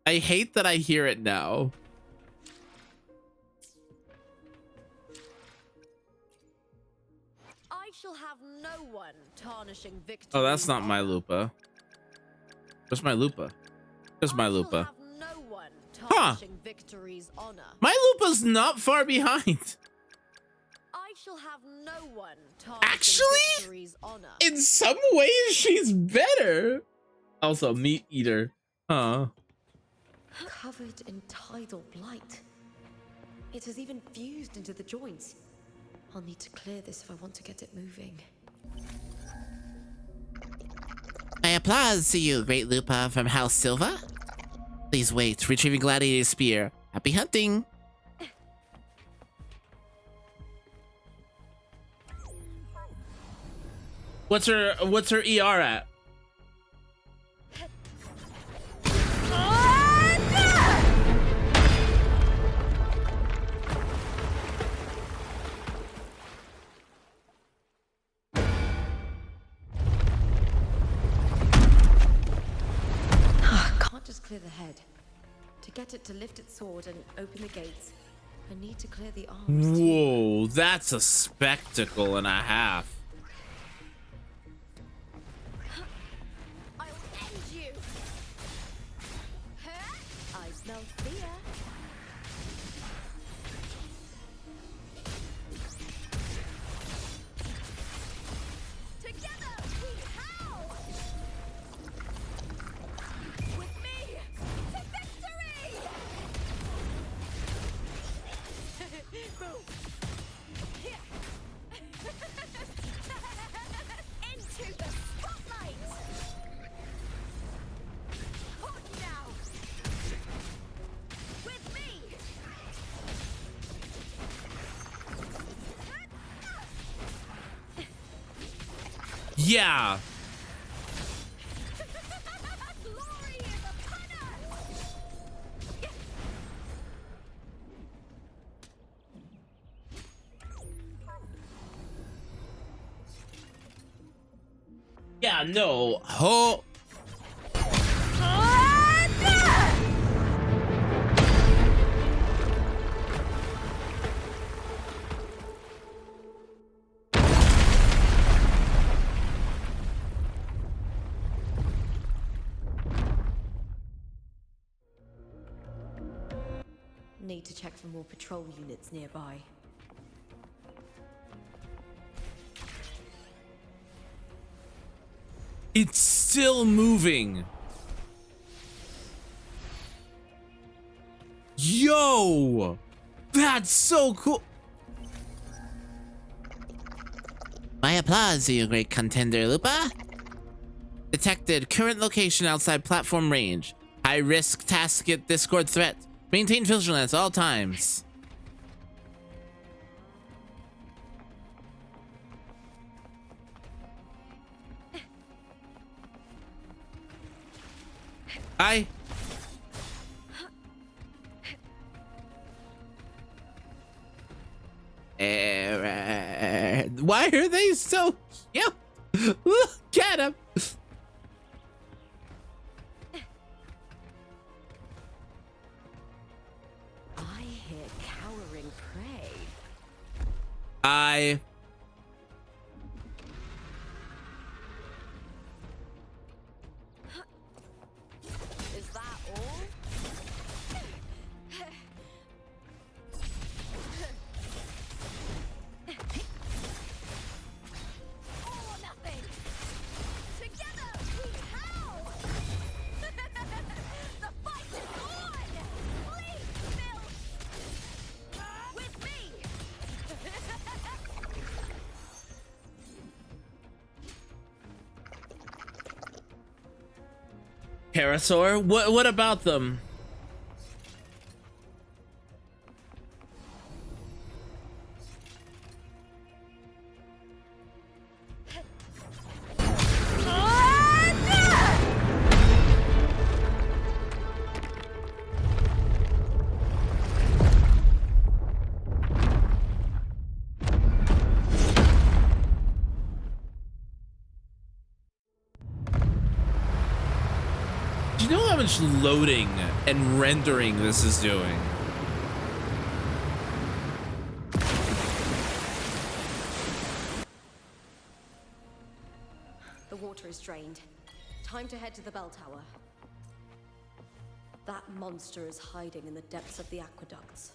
I hate that I hear it now. I shall have no one tarnishing victory. Oh, that's not my Lupa. Where's my Lupa? There's my Lupa. No one Huh. victory's honor. My Lupa's not far behind. I shall have no one Actually, victory's honor. In some ways, she's better. Also, meat eater. Huh. Covered in tidal blight. It has even fused into the joints. I'll need to clear this if I want to get it moving. My applause to you, Great Lupa from House Silva. Please wait, retrieving Gladiator's Spear. Happy hunting! What's her ER at? Can't just clear the head. To get it to lift its sword and open the gates, I need to clear the arms. Whoa, that's a spectacle and a half. I'll end you. I smell fear. Together we howl. With me to victory. Boom. Here. Into the spotlight. Hot now. With me. Yeah. Glory is upon us. Yeah, no. Oh. Need to check for more patrol units nearby. It's still moving. Yo, that's so cool. My applause to you, Great Contender Lupa. Detected current location outside platform range. High risk tasket Discord threat. Maintain vigilance all times. I. Why are they so cute? Look at him. I hear cowering prey. I. Is that all? All or nothing. Together we howl. The fight is on. Please, Bill. With me. Parasaur? What about them? You know how much loading and rendering this is doing. The water is drained. Time to head to the bell tower. That monster is hiding in the depths of the aqueducts.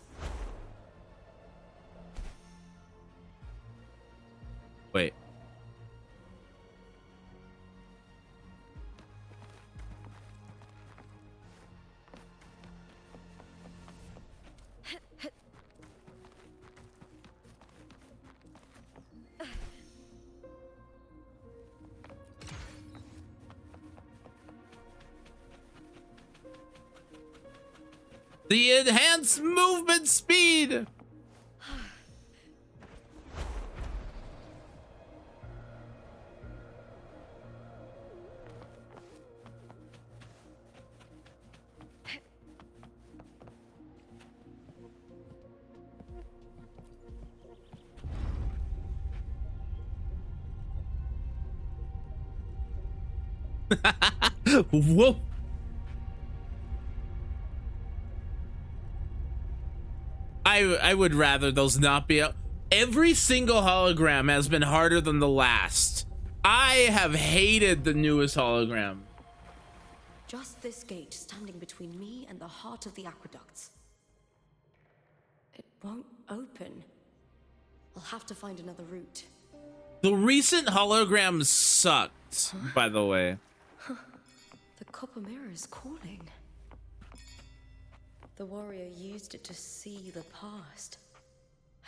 Wait. The enhanced movement speed. Whoa. I would rather those not be out. Every single hologram has been harder than the last. I have hated the newest hologram. Just this gate standing between me and the heart of the aqueducts. It won't open. I'll have to find another route. The recent holograms sucked, by the way. The copper mirror is calling. The warrior used it to see the past.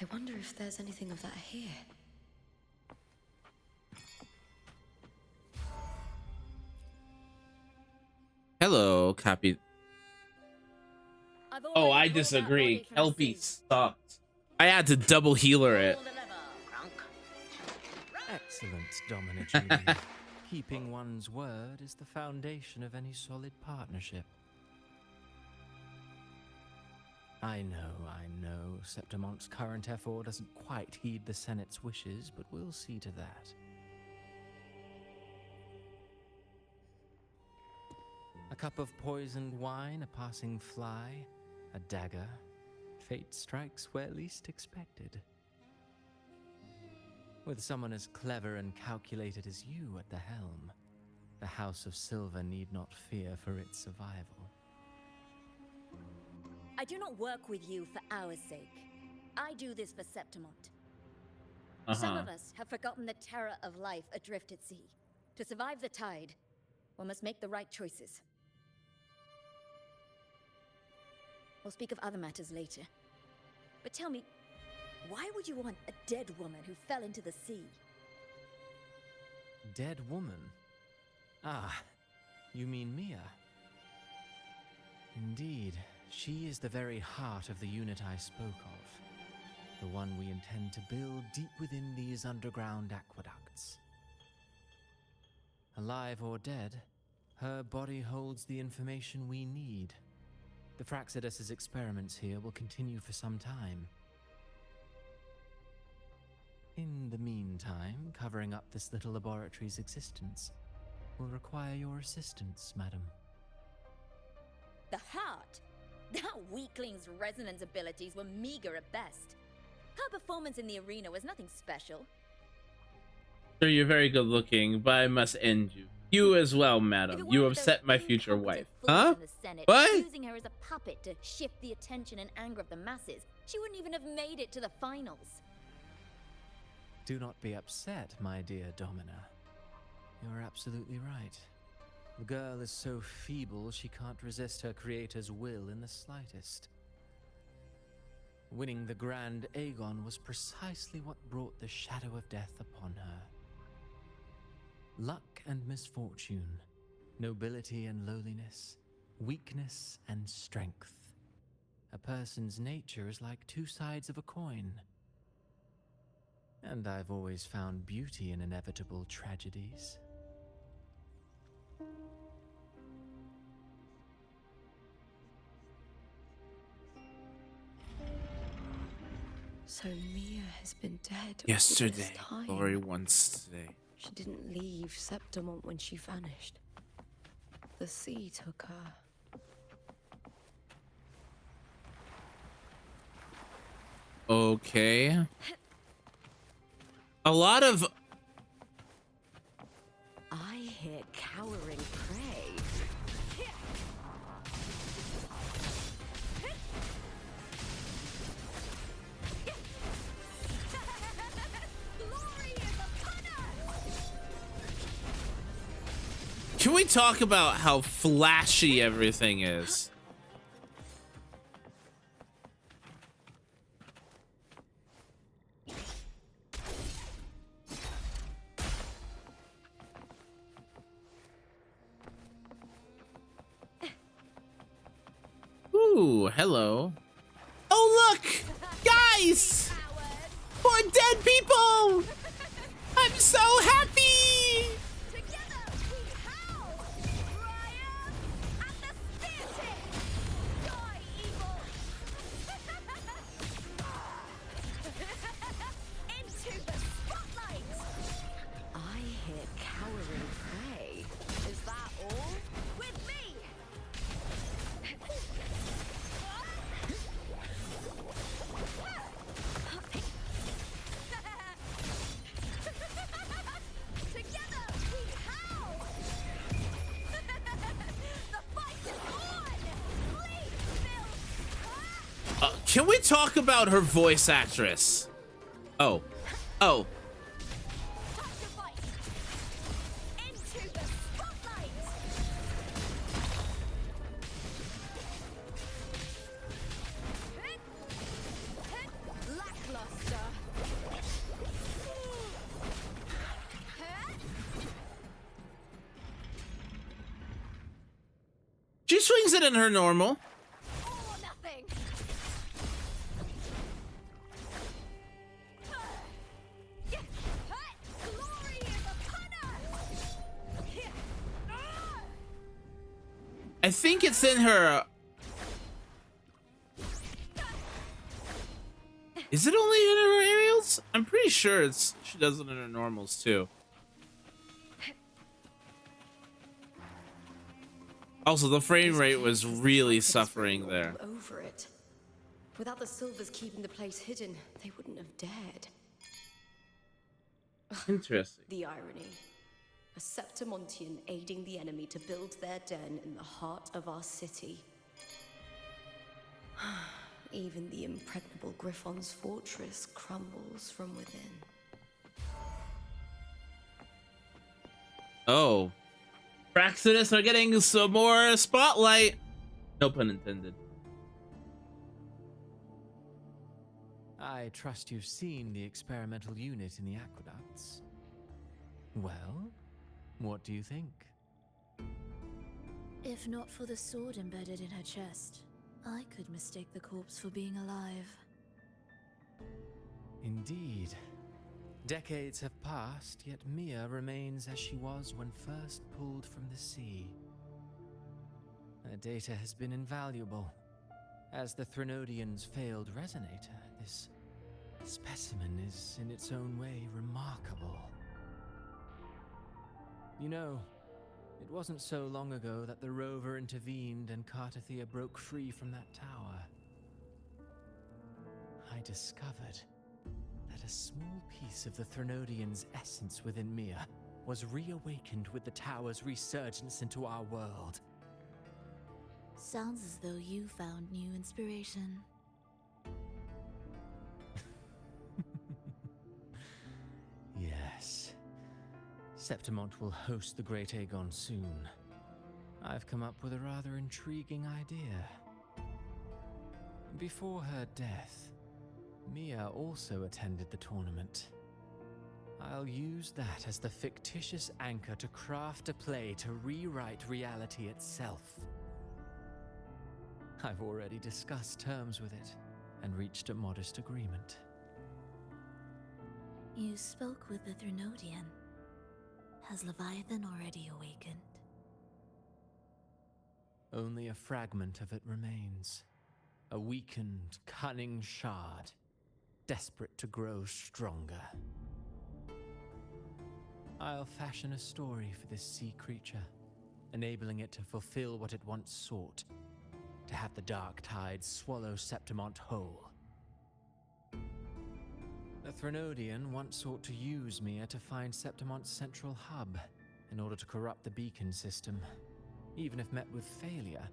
I wonder if there's anything of that here. Hello, copy. I've Oh, already I pulled that disagree. body from the Kelpie sea. sucked. I had to double healer it. Pull the lever, Grunk. Excellent, Domina Julie. Keeping one's word is the foundation of any solid partnership. I know, Septimon's current F4 doesn't quite heed the Senate's wishes, but we'll see to that. A cup of poisoned wine, a passing fly, a dagger. Fate strikes where least expected. With someone as clever and calculated as you at the helm, the House of Silver need not fear for its survival. I do not work with you for our sake. I do this for Septimont. Some of us have forgotten the terror of life adrift at sea. To survive the tide, one must make the right choices. We'll speak of other matters later. But tell me, why would you want a dead woman who fell into the sea? Dead woman? Ah, you mean Mia? Indeed, she is the very heart of the unit I spoke of. The one we intend to build deep within these underground aqueducts. Alive or dead, her body holds the information we need. The Fraxidus's experiments here will continue for some time. In the meantime, covering up this little laboratory's existence will require your assistance, madam. The heart? That weakling's resonance abilities were meager at best. Her performance in the arena was nothing special. Sure, you're very good looking, but I must end you. You as well, If it madam. weren't You for upset those my future incompetent wife. fools Huh? in the Senate What? Using her as a puppet to shift the attention and anger of the masses, she wouldn't even have made it to the finals. Do not be upset, my dear Domina. You're absolutely right. The girl is so feeble she can't resist her creator's will in the slightest. Winning the Grand Aegon was precisely what brought the shadow of death upon her. Luck and misfortune, nobility and lowliness, weakness and strength. A person's nature is like two sides of a coin. And I've always found beauty in inevitable tragedies. So Mia has been dead all this Yesterday, time. glory once today. She didn't leave Septimont when she vanished. The sea took her. Okay. A lot of... I hear cowering prey. Can we talk about how flashy everything is? Ooh, hello. Oh, look! Guys! Poor dead people! I'm so happy! Together we howl! Triumph and the spirit! Die, evil! Into the spotlight! I hear cowering prey. Is that all? With me! Together we howl! The fight is on! Please, Bill! Can we talk about her voice actress? Oh. Oh. Time to fight! Into the spotlight! Lackluster. She swings it in her normal. All or nothing! Glory is upon us! I think it's in her... Is it only in her aerials? I'm pretty sure she does it in her normals too. Also, the frame rate was really suffering there. Over it. Without the Silvers keeping the place hidden, they wouldn't have dared. Interesting. The irony. A Septimontian aiding the enemy to build their den in the heart of our city. Even the impregnable Griffon's fortress crumbles from within. Oh. Praxidus are getting some more spotlight. No pun intended. I trust you've seen the experimental unit in the aqueducts. Well, what do you think? If not for the sword embedded in her chest, I could mistake the corpse for being alive. Indeed. Decades have passed, yet Mia remains as she was when first pulled from the sea. Her data has been invaluable. As the Threnodian's failed resonator, this specimen is in its own way remarkable. You know, it wasn't so long ago that the rover intervened and Cartathea broke free from that tower. I discovered that a small piece of the Threnodian's essence within Mia was reawakened with the tower's resurgence into our world. Sounds as though you found new inspiration. Yes. Septimont will host the Great Aegon soon. I've come up with a rather intriguing idea. Before her death, Mia also attended the tournament. I'll use that as the fictitious anchor to craft a play to rewrite reality itself. I've already discussed terms with it and reached a modest agreement. You spoke with the Threnodian. Has Leviathan already awakened? Only a fragment of it remains. A weakened, cunning shard, desperate to grow stronger. I'll fashion a story for this sea creature, enabling it to fulfill what it once sought, to have the dark tide swallow Septimont whole. The Threnodian once sought to use Mia to find Septimont's central hub in order to corrupt the beacon system. Even if met with failure,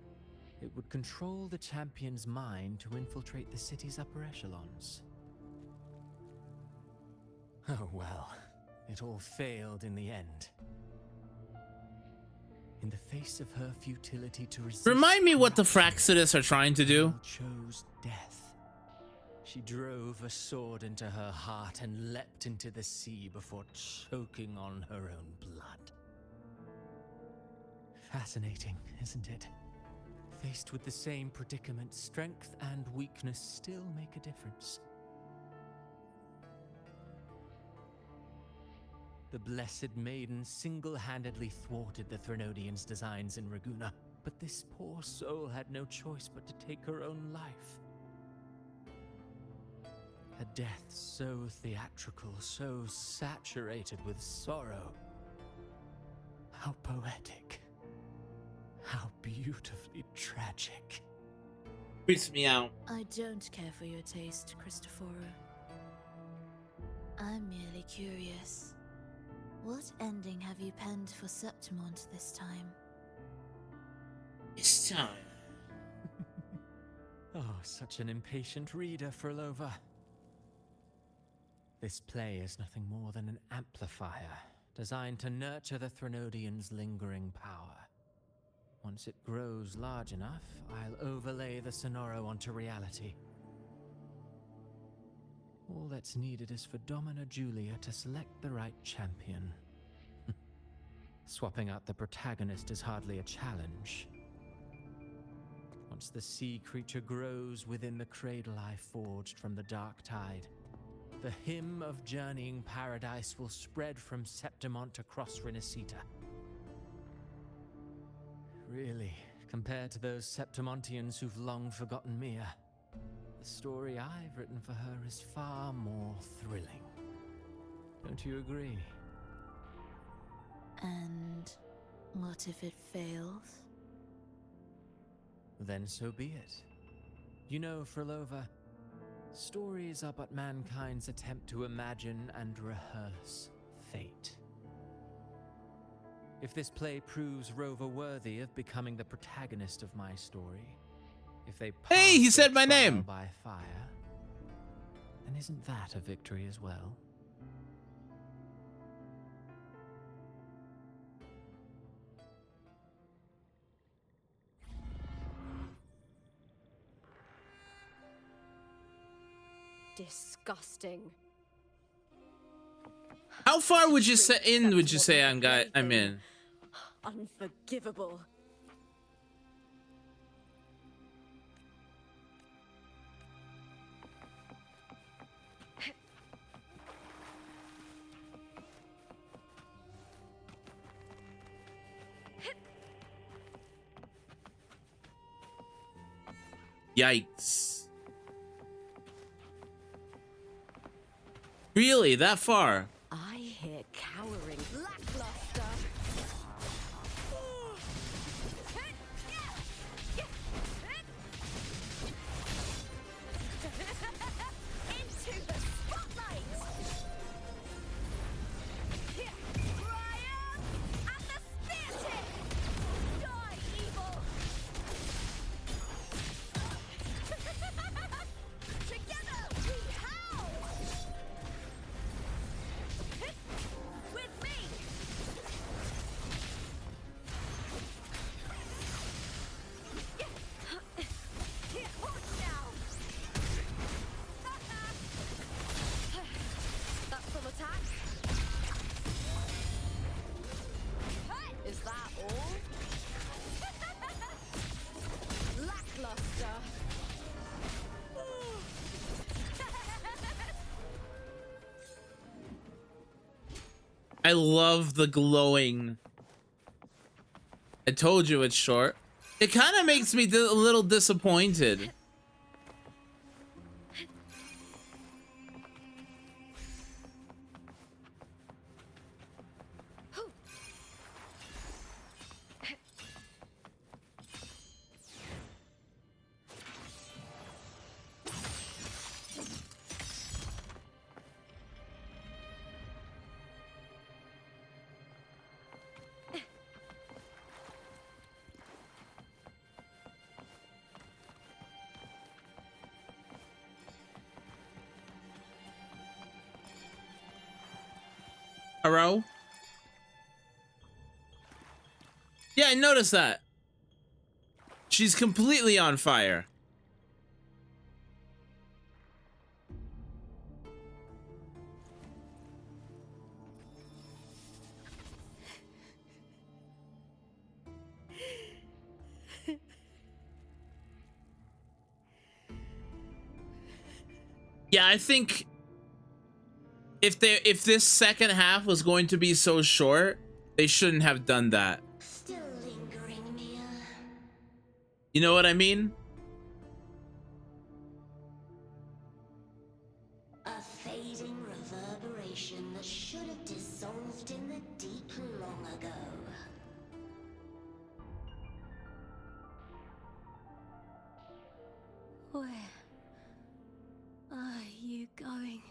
it would control the champion's mind to infiltrate the city's upper echelons. Oh well, it all failed in the end. In the face of her futility to resist, Remind me what the Fraxidus are trying to do. chose death. She drove a sword into her heart and leapt into the sea before choking on her own blood. Fascinating, isn't it? Faced with the same predicament, strength and weakness still make a difference. The Blessed Maiden single-handedly thwarted the Threnodians' designs in Raguna, but this poor soul had no choice but to take her own life. A death so theatrical, so saturated with sorrow. How poetic. How beautifully tragic. Freaks me out. I don't care for your taste, Cristoforo. I'm merely curious. What ending have you penned for Septimont this time? This time. Oh, such an impatient reader, Frolova. This play is nothing more than an amplifier, designed to nurture the Threnodian's lingering power. Once it grows large enough, I'll overlay the Sonoro onto reality. All that's needed is for Domina Julia to select the right champion. Swapping out the protagonist is hardly a challenge. Once the sea creature grows within the cradle I forged from the dark tide, the hymn of journeying paradise will spread from Septimont across Renacita. Really, compared to those Septimontians who've long forgotten Mia, the story I've written for her is far more thrilling. Don't you agree? And what if it fails? Then so be it. You know, Frolova, stories are but mankind's attempt to imagine and rehearse fate. If this play proves Rover worthy of becoming the protagonist of my story, if they pass Hey, he said their my trial name. by fire, then isn't that a victory as well? Disgusting. How far would you say in? Would you say I'm in? Unforgivable. Yikes! Really, that far? I hear cowering lackluster. Into the spotlight. Ryan and the spear tip. Die, evil. Together we howl. With me. Hold now. That's some attack. Is that all? Lackluster. I love the glowing. I told you it's short. It kind of makes me a little disappointed. Haro? Yeah, I noticed that. She's completely on fire. Yeah, I think if this second half was going to be so short, they shouldn't have done that. Still lingering, Mia. You know what I mean? A fading reverberation that should have dissolved in the deep long ago. Where are you going?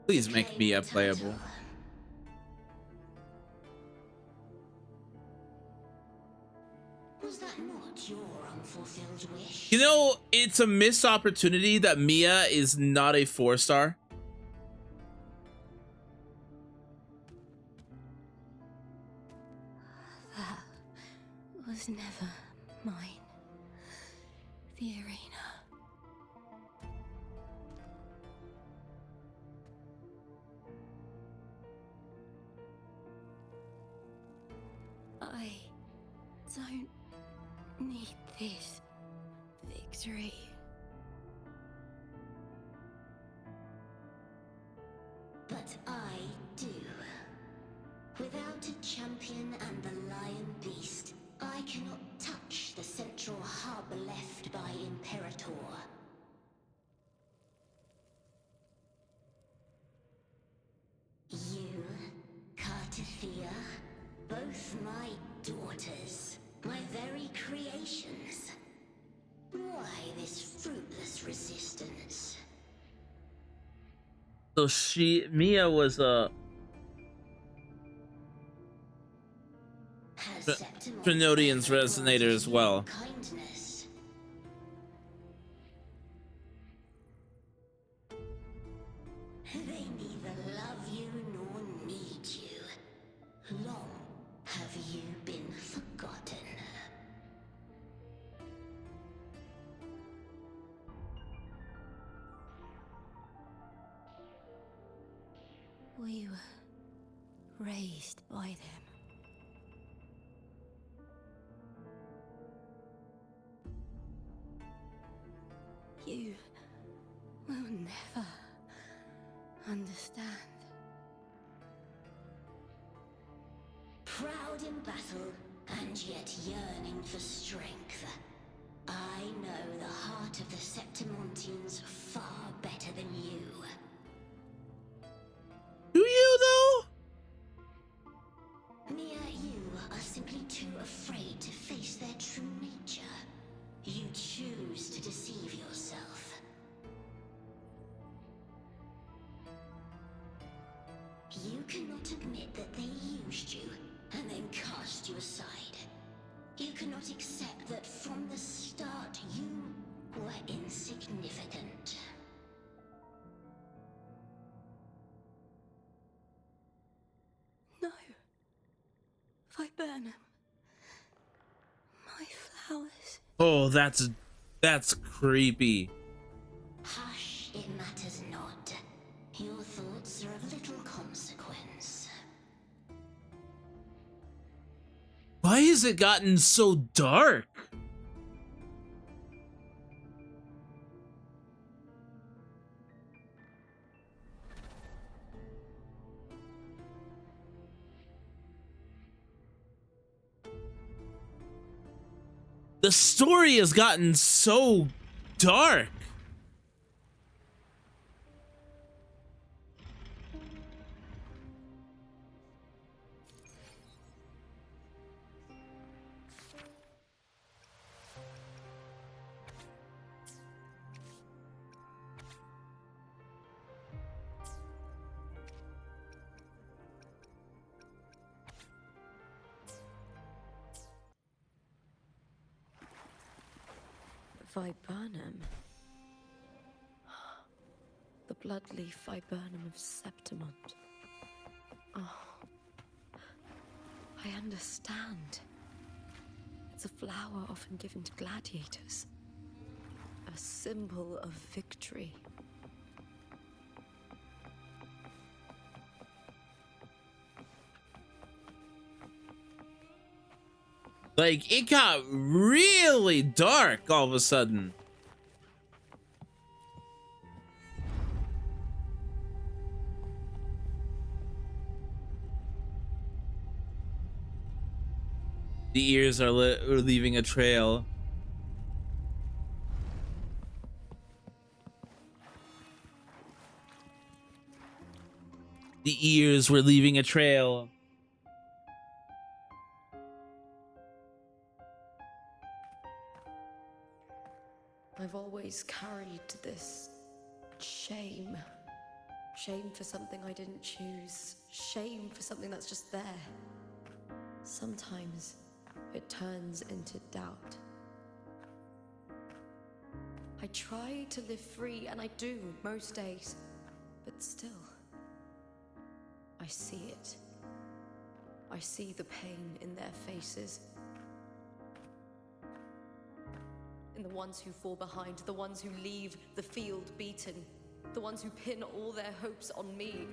Please make Mia playable. Was that not your unfulfilled wish? You know, it's a missed opportunity that Mia is not a 4-star. That was never mine. The arena. I don't need this victory. But I do. Without a champion and the lion beast, I cannot touch the central hub left by Imperator. You, Cartithia, both my daughters, my very creations. Why this fruitless resistance? So Mia was Has Tr- Septimon Trinodian's ever resonator granted as you well. kindness? They neither love you nor need you. Long have you been forgotten. We were raised by them. You will never understand. Proud in battle, and yet yearning for strength. I know the heart of the Septimontians far better than you. Do you though? Mia, you are simply too afraid to face their true nature. You choose to deceive yourself. You cannot admit that they used you and then cast you aside. You cannot accept that from the start you were insignificant. No. Viburnum. My flowers. Oh, that's creepy. Hush, it matters not. Your thoughts are of little consequence. Why has it gotten so dark? The story has gotten so dark. Viburnum. The bloodleaf viburnum of Septimont. Oh, I understand. It's a flower often given to gladiators. A symbol of victory. Like, it got really dark all of a sudden. The ears are leaving a trail. The ears were leaving a trail. I've always carried this shame. Shame for something I didn't choose. Shame for something that's just there. Sometimes it turns into doubt. I try to live free, and I do most days. But still, I see it. I see the pain in their faces. In the ones who fall behind, the ones who leave the field beaten, the ones who pin all their hopes on me.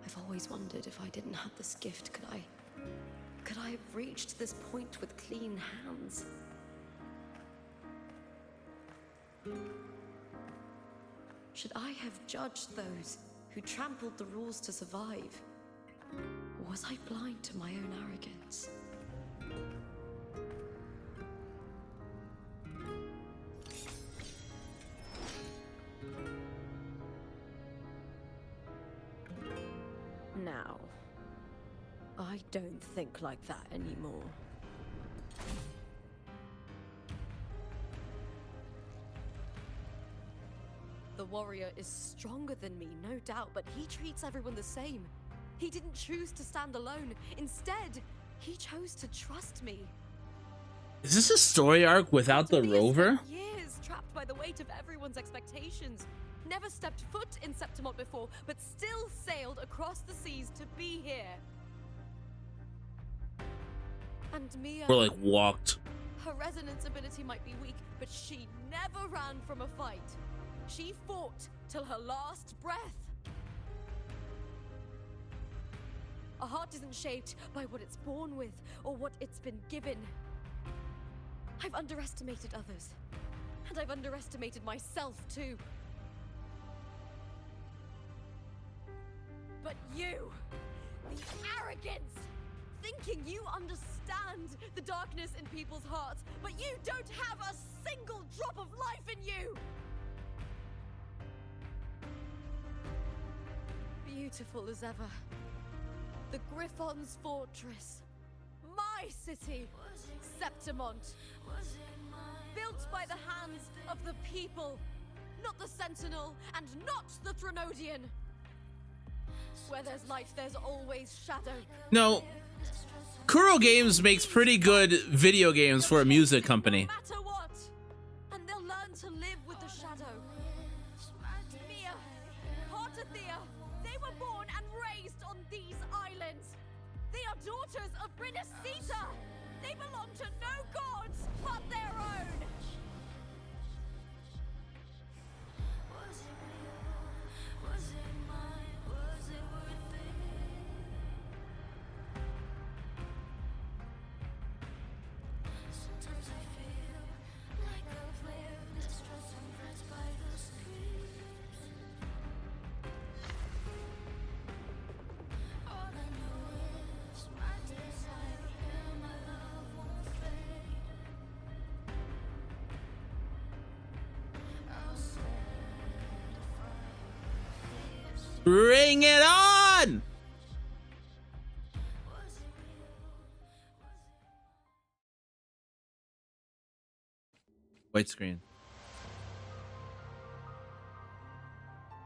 I've always wondered if I didn't have this gift, could I have reached this point with clean hands? Should I have judged those who trampled the rules to survive? Or was I blind to my own arrogance? Now, I don't think like that anymore. The warrior is stronger than me, no doubt, but he treats everyone the same. He didn't choose to stand alone. Instead, he chose to trust me. Is this a story arc without the rover? Years trapped by the weight of everyone's expectations. Never stepped foot in Septimont before, but still sailed across the seas to be here. And Mia, Or like walked. her resonance ability might be weak, but she never ran from a fight. She fought till her last breath. A heart isn't shaped by what it's born with or what it's been given. I've underestimated others, and I've underestimated myself too. But you, the arrogance, thinking you understand the darkness in people's hearts, but you don't have a single drop of life in you! Beautiful as ever. The Griffon's fortress. My city, Septimont. Built by the hands of the people, not the Sentinel and not the Threnodian. Where there's light, there's always shadow. No. Kuro Games makes pretty good video games for a music company. No matter what, and they'll learn to live with the shadow. Mia, Cartathea, they were born and raised on these islands. They are daughters of Brinacita. They belong to no gods but their own. Bring it on! White screen.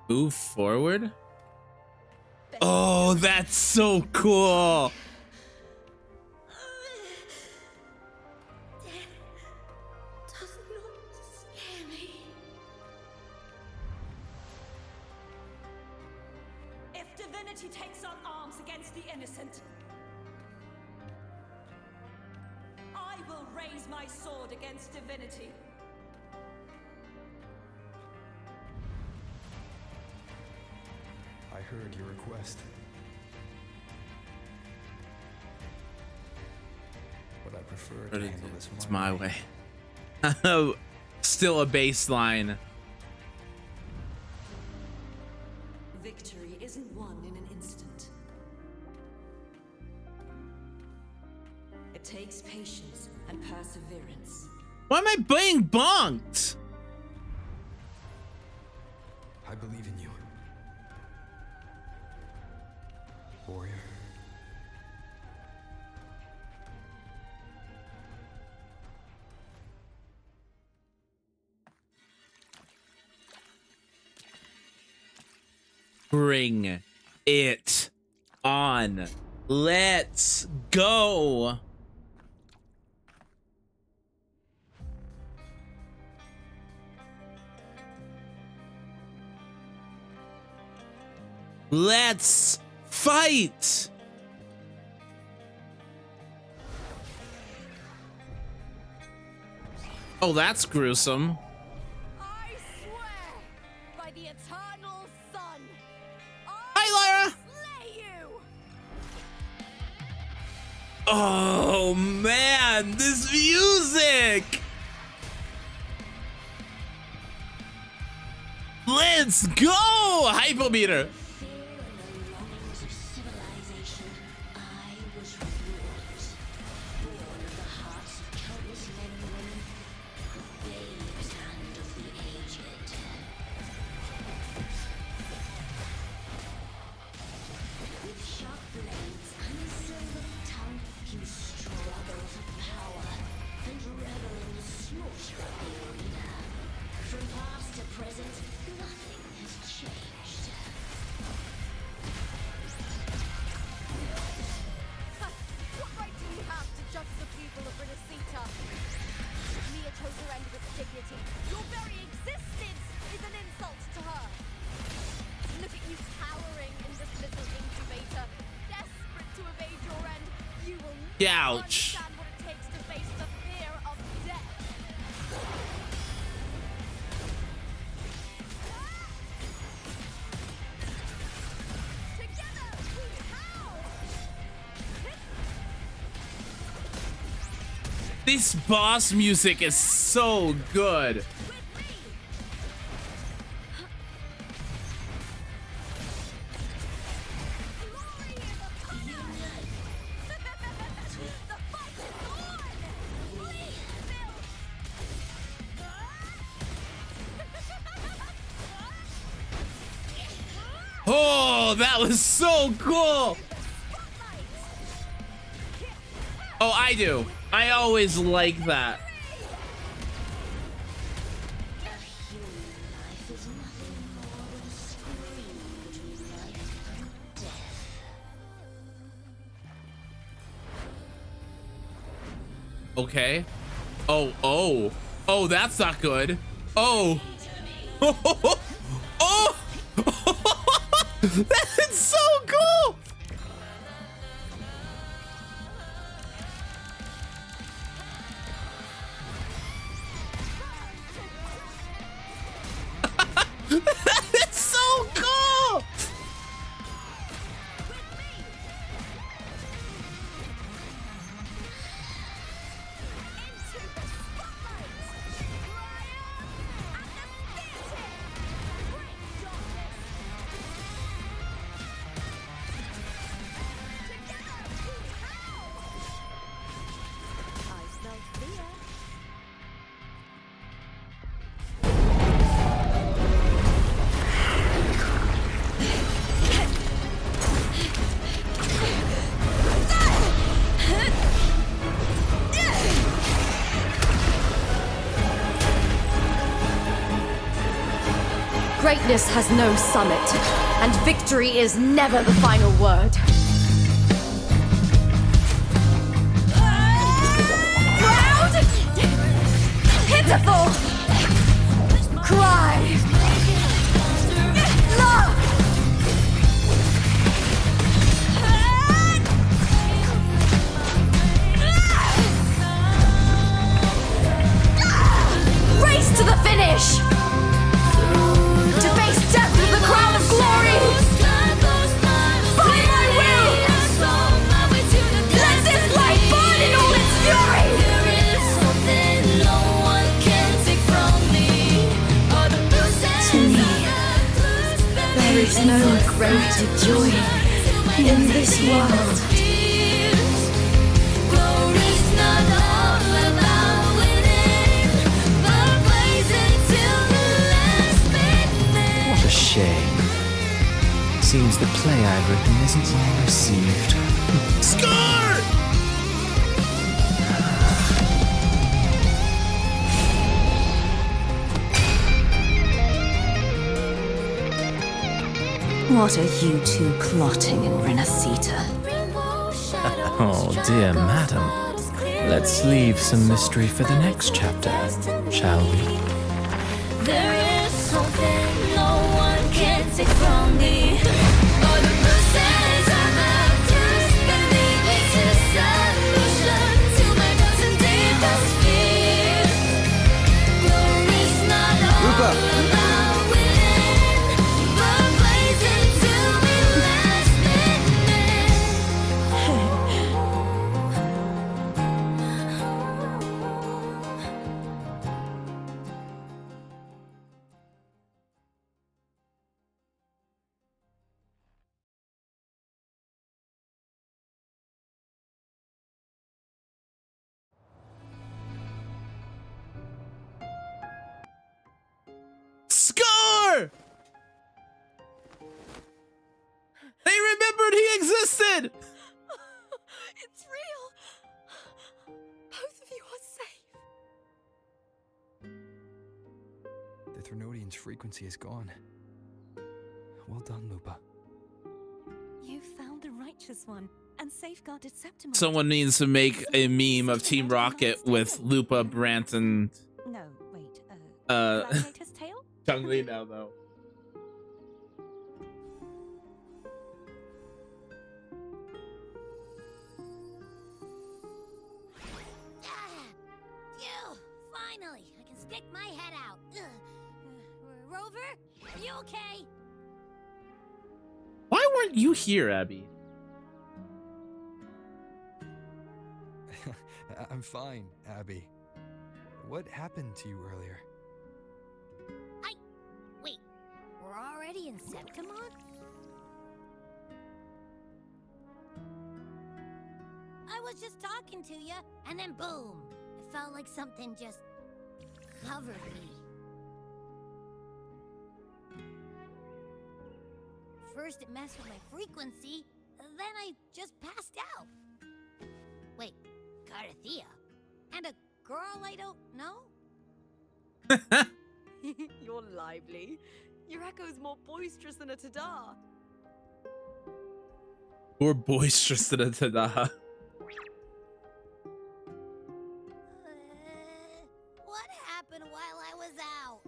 Move forward? Oh, that's so cool! Does not scare me. innocent. I will raise my sword against divinity. I heard your request. But I prefer to handle this It's my way. Still a baseline. Victory isn't won in an instant. It takes patience and perseverance. Why am I being bonked? I believe in you. Warrior. Bring it on. Let's go. Let's fight. Oh, that's gruesome. I swear by the eternal sun, Hi, Lyra. slay you! Oh man, this music! Let's go! Hypometer! What right do you have to judge the people of Renacita? Mia chose her end with dignity. Your very existence is an insult to her. Look at you cowering in this little incubator, desperate to evade your end. You will never Ouch. understand what it takes to face the fear of death. Together we howl! This boss music is so good. Oh, that was so cool. Oh, I do. I always like that. Okay. Oh, that's not good. Oh. Oh. That's so cool. That's so cool. I smell fear. Greatness has no summit, and victory is never the final word. Proud! Pitiful! Cry! Love! greater joy in this world. What a shame. Seems the play I've written isn't well received. Score! What are you two plotting in Renacita? Oh, dear madam. Let's leave some mystery for the next chapter, shall we? There is something no one can take from me. All the bruises I've left just beneath this is solution to my dozen deepest fears. Glory's not all about winning, but blazing to be last Score! They remembered he existed! It's real! Both of you are safe. The Threnodian's frequency is gone. Well done, Lupa. You found the righteous one and safeguarded Septimon. Someone needs to make a meme of Team Rocket with Lupa, Brant, and No, wait. Uh, Gladiator's tail? Chun-Li now, though. Finally, I can stick my head out. Rover, are you okay? Why weren't you here, Abby? I'm fine, Abby. What happened to you earlier? Wait, we're already in Septimon? I was just talking to you, and then boom! It felt like something just covered me. First it messed with my frequency, then I just passed out. Wait, Carthea? And a girl I don't know? You're lively. Your echo's more boisterous than a Tadar. More boisterous than a Tada. What happened while I was out?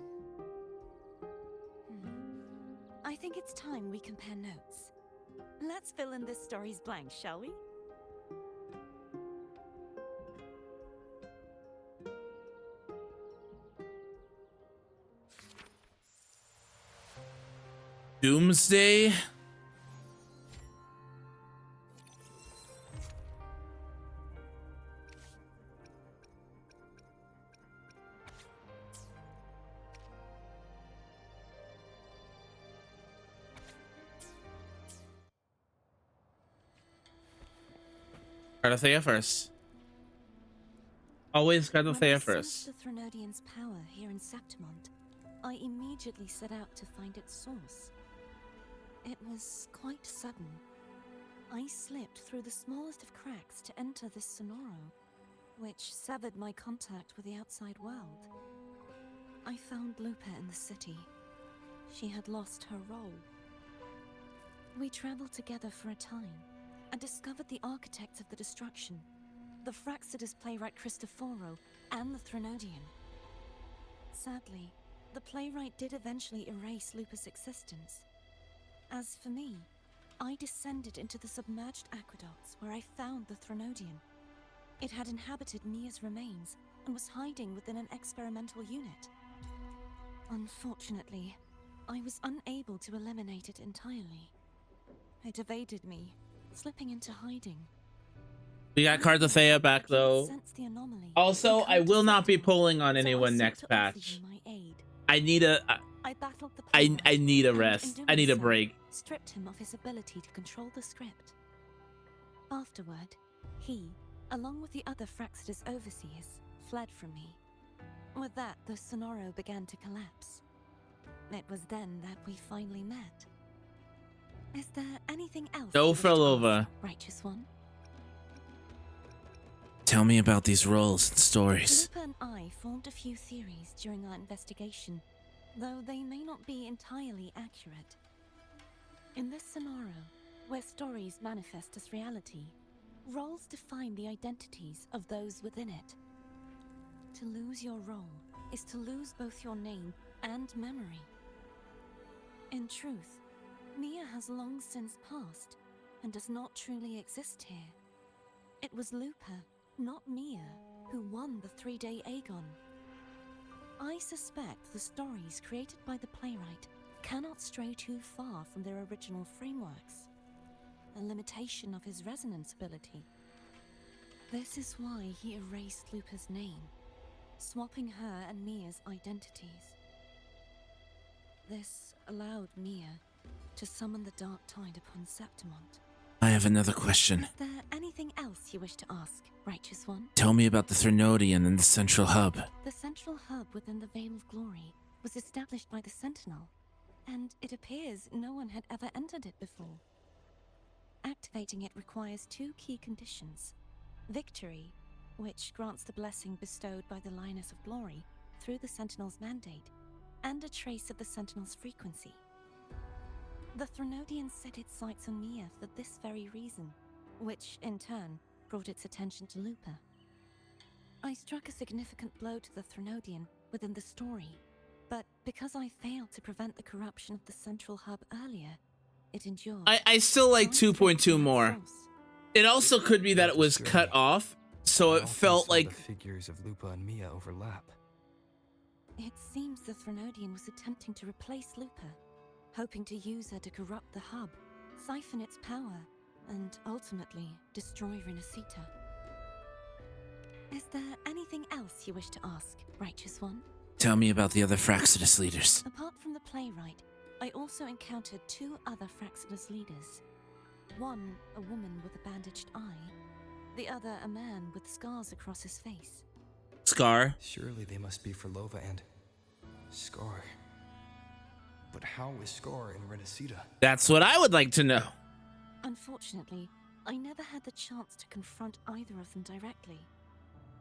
I think it's time we compare notes. Let's fill in this story's blanks, shall we? Doomsday? Carthea first. Always Carthea first. When I sensed the Threnodian's power here in Septimont, I immediately set out to find its source. It was quite sudden. I slipped through the smallest of cracks to enter this sonoro, which severed my contact with the outside world. I found Lupa in the city. She had lost her role. We traveled together for a time, and discovered the architects of the destruction, the Fraxidus playwright Cristoforo, and the Threnodian. Sadly, the playwright did eventually erase Lupa's existence. As for me, I descended into the submerged aqueducts where I found the Threnodian. It had inhabited Nia's remains and was hiding within an experimental unit. Unfortunately, I was unable to eliminate it entirely. It evaded me, slipping into hiding. We got Carthea back though. Also, I will not be pulling on anyone next patch. I need a I battled the I playwright, need a and rest. in I doing need a so, break. stripped him of his ability to control the script. Afterward, he, along with the other Fraxidus overseers, fled from me. With that, the Sonoro began to collapse. It was then that we finally met. Is there anything else No, you wish to Frolova. ask, Righteous One? Tell me about these roles and stories. Lupa and I formed a few theories during our investigation, though they may not be entirely accurate. In this scenario, where stories manifest as reality, roles define the identities of those within it. To lose your role is to lose both your name and memory. In truth, Mia has long since passed and does not truly exist here. It was Lupa, not Mia, who won the 3-day Aegon. I suspect the stories created by the playwright cannot stray too far from their original frameworks, a limitation of his resonance ability. This is why he erased Lupa's name, swapping her and Mia's identities. This allowed Mia to summon the Dark Tide upon Septimont. I have another question. Is there anything else you wish to ask, Righteous One? Tell me about the Threnodian and the Central Hub. The central hub within the Veil of Glory was established by the Sentinel, and it appears no one had ever entered it before. Activating it requires 2 key conditions. Victory, which grants the blessing bestowed by the Lioness of Glory through the Sentinel's mandate, and a trace of the Sentinel's frequency. The Threnodian set its sights on Mia for this very reason, which, in turn, brought its attention to Lupa. I struck a significant blow to the Threnodian within the story, but because I failed to prevent the corruption of the central hub earlier, it endured. I still like 2.2 more. It also could be that it was cut off, so it felt like the figures of Lupa and Mia overlap. It seems the Threnodian was attempting to replace Lupa, hoping to use her to corrupt the hub, siphon its power, and ultimately destroy Renacita. Is there anything else you wish to ask, Righteous One? Tell me about the other Fraxidus leaders. Apart from the playwright, I also encountered 2 other Fraxidus leaders. One, a woman with a bandaged eye, the other a man with scars across his face. Scar. Surely they must be Frolova and Scar. But how is Scar in Renacita? That's what I would like to know. Unfortunately, I never had the chance to confront either of them directly.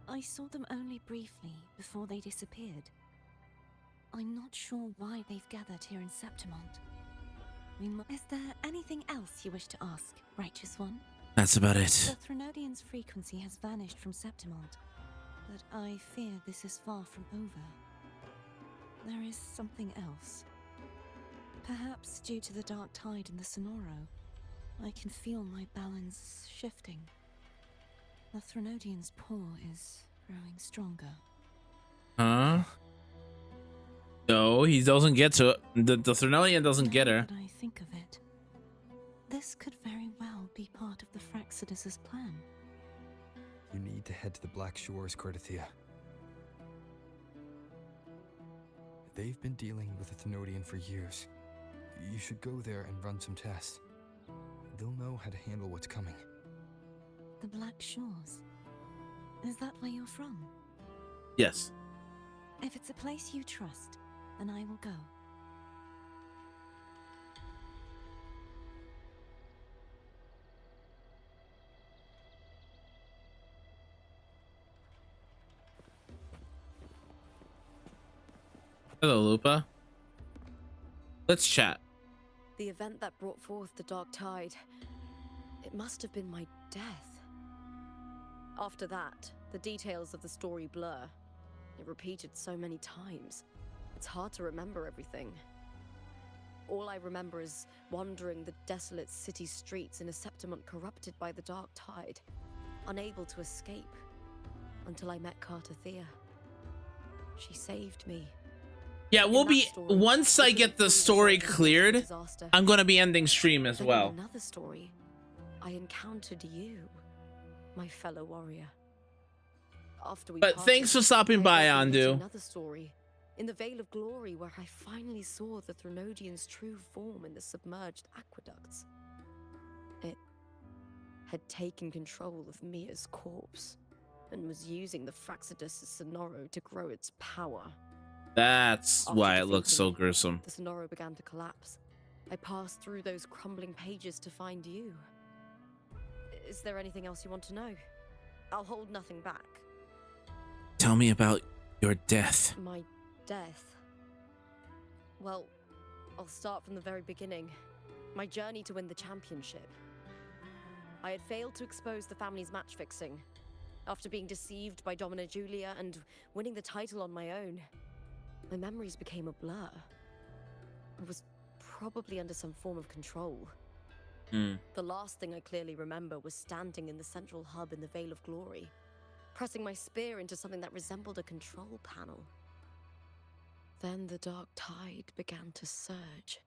I saw them only briefly before they disappeared. I'm not sure why they've gathered here in Septimont. Is there anything else you wish to ask, Righteous One? That's about The it. Threnodian's frequency has vanished from Septimont, but I fear this is far from over. There is something else. Perhaps due to the Dark Tide in the Sonoro, I can feel my balance shifting. The Threnodian's paw is growing stronger. Huh? No, he doesn't get to it. The Threnodian doesn't get her. Now that I think of it, this could very well be part of the Fraxidus' plan. You need to head to the Black Shores, Cordelia. They've been dealing with the Thenodian for years. You should go there and run some tests. They'll know how to handle what's coming. The Black Shores? Is that where you're from? Yes. If it's a place you trust, then I will go. Hello, Lupa. Let's chat. The event that brought forth the Dark Tide, it must have been my death. After that, the details of the story blur. It repeated so many times. It's hard to remember everything. All I remember is wandering the desolate city streets in a Septimont corrupted by the Dark Tide, unable to escape, until I met Carter Thea. She saved me. Yeah, we'll be once I get the story cleared, I'm gonna be ending stream as well. In another story, I encountered you, my fellow warrior. After we But parted, thanks for stopping I by, investigated Andu. Another story In the Veil of Glory, where I finally saw the Threnodian's true form in the submerged aqueducts. It had taken control of Mia's corpse and was using the Fraxidus' Sonoro to grow its power. That's After why it looks so defeating gruesome. the Sonoro began to collapse. I passed through those crumbling pages to find you. Is there anything else you want to know? I'll hold nothing back. Tell me about your death. My death. Well, I'll start from the very beginning. My journey to win the championship. I had failed to expose the family's match fixing. After being deceived by Domina Julia and winning the title on my own, my memories became a blur. I was probably under some form of control. The last thing I clearly remember was standing in the central hub in the Veil of Glory, pressing my spear into something that resembled a control panel. Then the dark tide began to surge.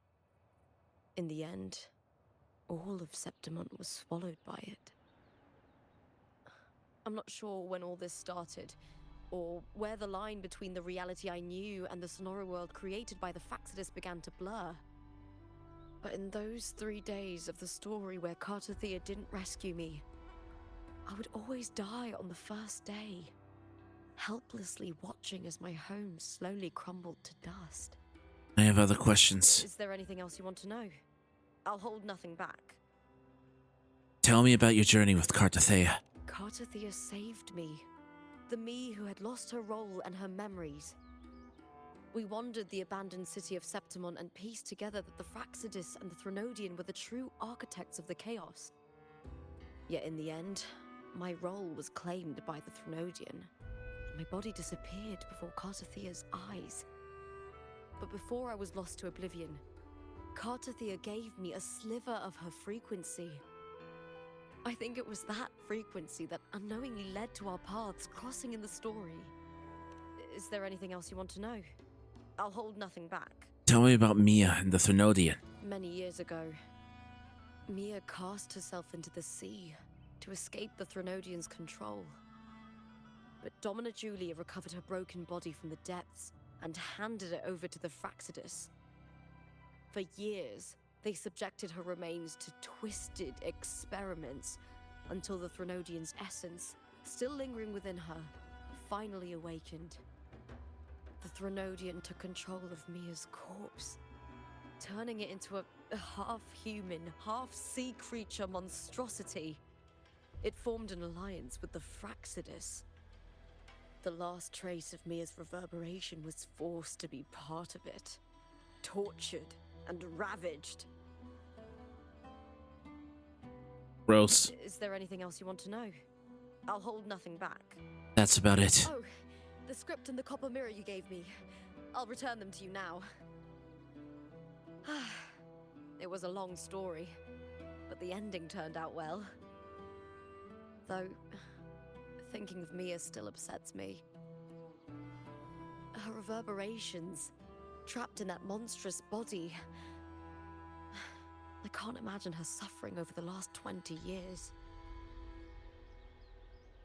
In the end, all of Septimont was swallowed by it. I'm not sure when all this started, or where the line between the reality I knew and the Sonoro world created by the Faxidus began to blur. But in those 3 days of the story where Cartathea didn't rescue me, I would always die on the first day, helplessly watching as my home slowly crumbled to dust. I have other questions. Is there anything else you want to know? I'll hold nothing back. Tell me about your journey with Cartathea. Cartathea saved me. The me who had lost her role and her memories. We wandered the abandoned city of Septimont and pieced together that the Fraxidus and the Threnodian were the true architects of the chaos. Yet in the end, my role was claimed by the Threnodian, and my body disappeared before Cartathea's eyes. But before I was lost to oblivion, Cartathea gave me a sliver of her frequency. I think it was that frequency that unknowingly led to our paths crossing in the story. Is there anything else you want to know? I'll hold nothing back. Tell me about Mia and the Threnodian. Many years ago, Mia cast herself into the sea to escape the Threnodian's control. But Domina Julia recovered her broken body from the depths and handed it over to the Fraxidus. For years, they subjected her remains to twisted experiments until the Threnodian's essence, still lingering within her, finally awakened. The Threnodian took control of Mia's corpse, turning it into a half-human, half-sea creature monstrosity. It formed an alliance with the Fraxidus. The last trace of Mia's reverberation was forced to be part of it, tortured and ravaged. Gross. Is there anything else you want to know? I'll hold nothing back. That's about it. Oh, the script and the copper mirror you gave me. I'll return them to you now. It was a long story, but the ending turned out well. Though, thinking of Mia still upsets me. Her reverberations, trapped in that monstrous body. I can't imagine her suffering over the last 20 years.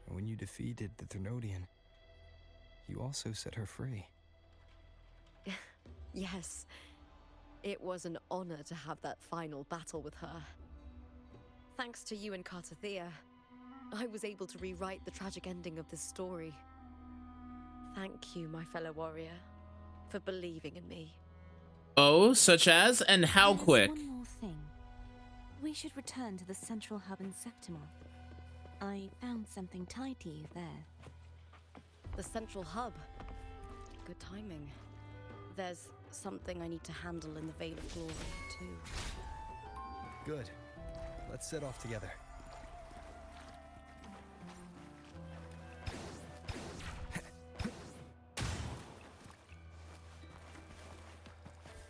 When you defeated the Threnodian, you also set her free. Yes, it was an honor to have that final battle with her. Thanks to you and Cartathea, I was able to rewrite the tragic ending of this story. Thank you, my fellow warrior, for believing in me. Oh, such as? And how There's quick? One more thing. We should return to the central hub in Septimont. I found something tied to you there. The central hub. Good timing. There's something I need to handle in the Veil of Glory, too. Good. Let's set off together.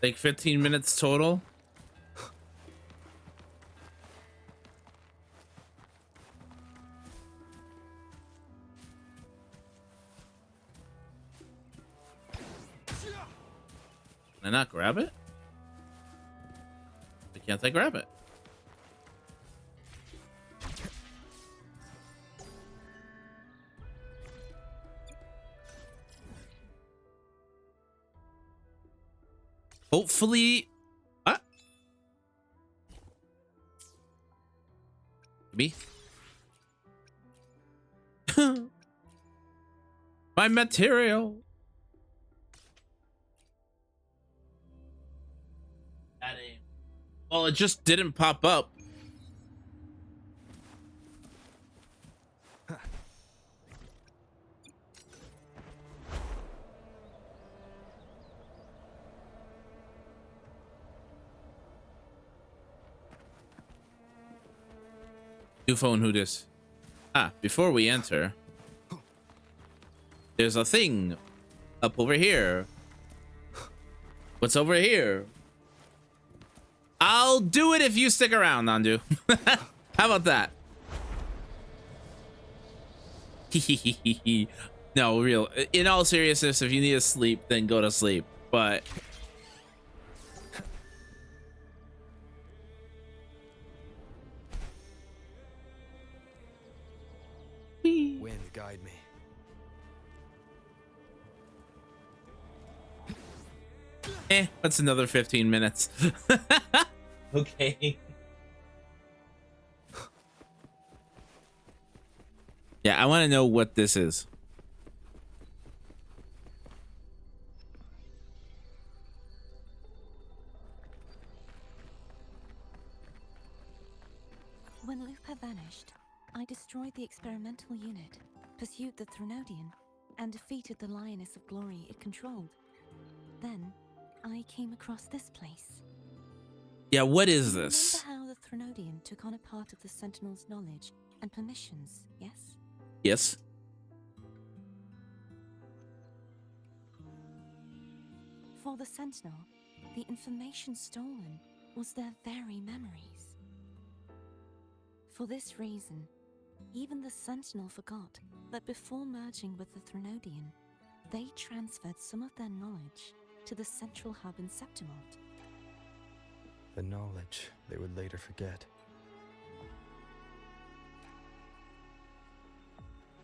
Like 15 minutes total? Can I not grab it? Why can't I grab it? Hopefully, me. My material. Well, it just didn't pop up. New phone, who this? Ah, before we enter, there's a thing up over here. What's over here? I'll do it if you stick around, Nandu. How about that? No, real. In all seriousness, if you need to sleep, then go to sleep. But Wind, guide me. That's another 15 minutes. Okay. Yeah, I want to know what this is. When Lupa vanished, I destroyed the experimental unit, pursued the Threnodian, and defeated the Lioness of Glory it controlled. Then, I came across this place. Yeah, what is this? Remember how the Threnodian took on a part of the Sentinel's knowledge and permissions, yes? Yes. For the Sentinel, the information stolen was their very memories. For this reason, even the Sentinel forgot that before merging with the Threnodian, they transferred some of their knowledge to the central hub in Septimont. The knowledge they would later forget.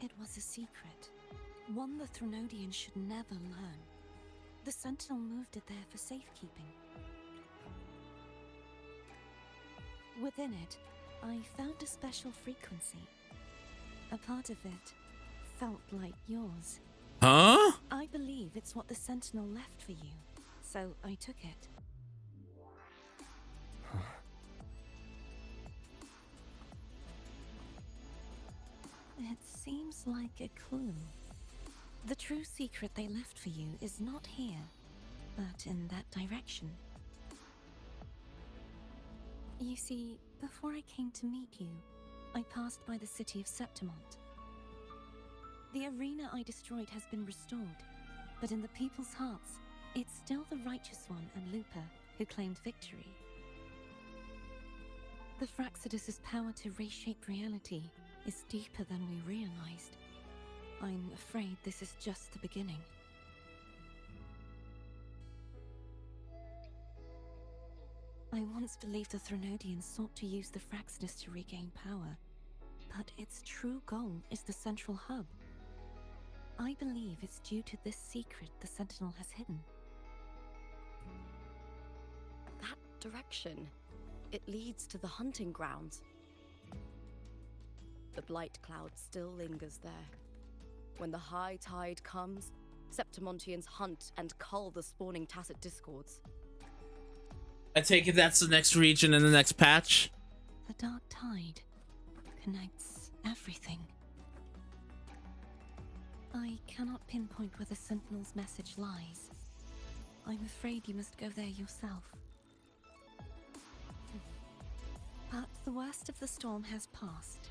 It was a secret, one the Threnodian should never learn. The Sentinel moved it there for safekeeping. Within it, I found a special frequency. A part of it felt like yours. Huh? I believe it's what the Sentinel left for you, so I took it. It seems like a clue. The true secret they left for you is not here, but in that direction. You see, before I came to meet you, I passed by the city of Septimont. The arena I destroyed has been restored, but in the people's hearts, it's still the Righteous One and Lupa who claimed victory. The Fraxidus' power to reshape reality is deeper than we realized. I'm afraid this is just the beginning. I once believed the Threnodians sought to use the Fraxidus to regain power, but its true goal is the central hub. I believe it's due to this secret the Sentinel has hidden. That direction, it leads to the hunting grounds. The blight cloud still lingers there. When the high tide comes, Septimontians hunt and cull the spawning Tacit Discords. I take it that's the next region in the next patch. The dark tide connects everything. I cannot pinpoint where the Sentinel's message lies. I'm afraid you must go there yourself. But the worst of the storm has passed.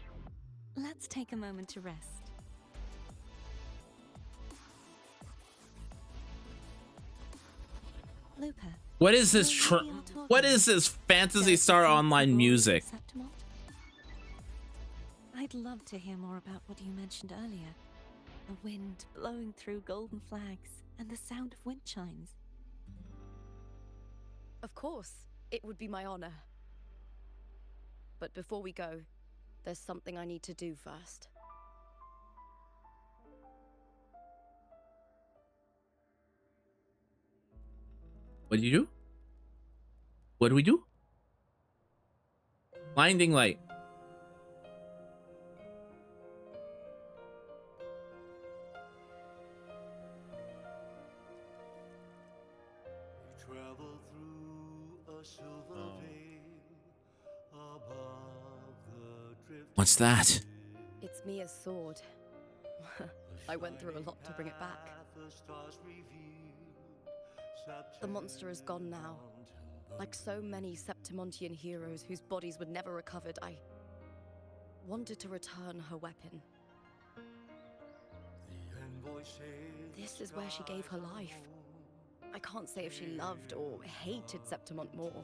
Let's take a moment to rest. Lupa. What is this? What is this Phantasy Star Online music? I'd love to hear more about what you mentioned earlier. The wind blowing through golden flags and the sound of wind chimes. Of course, it would be my honor. But before we go, there's something I need to do first. What do you do? What do we do? Blinding light. What's that? It's Mia's sword. I went through a lot to bring it back. The monster is gone now. Like so many Septimontian heroes whose bodies were never recovered, I wanted to return her weapon. This is where she gave her life. I can't say if she loved or hated Septimont more.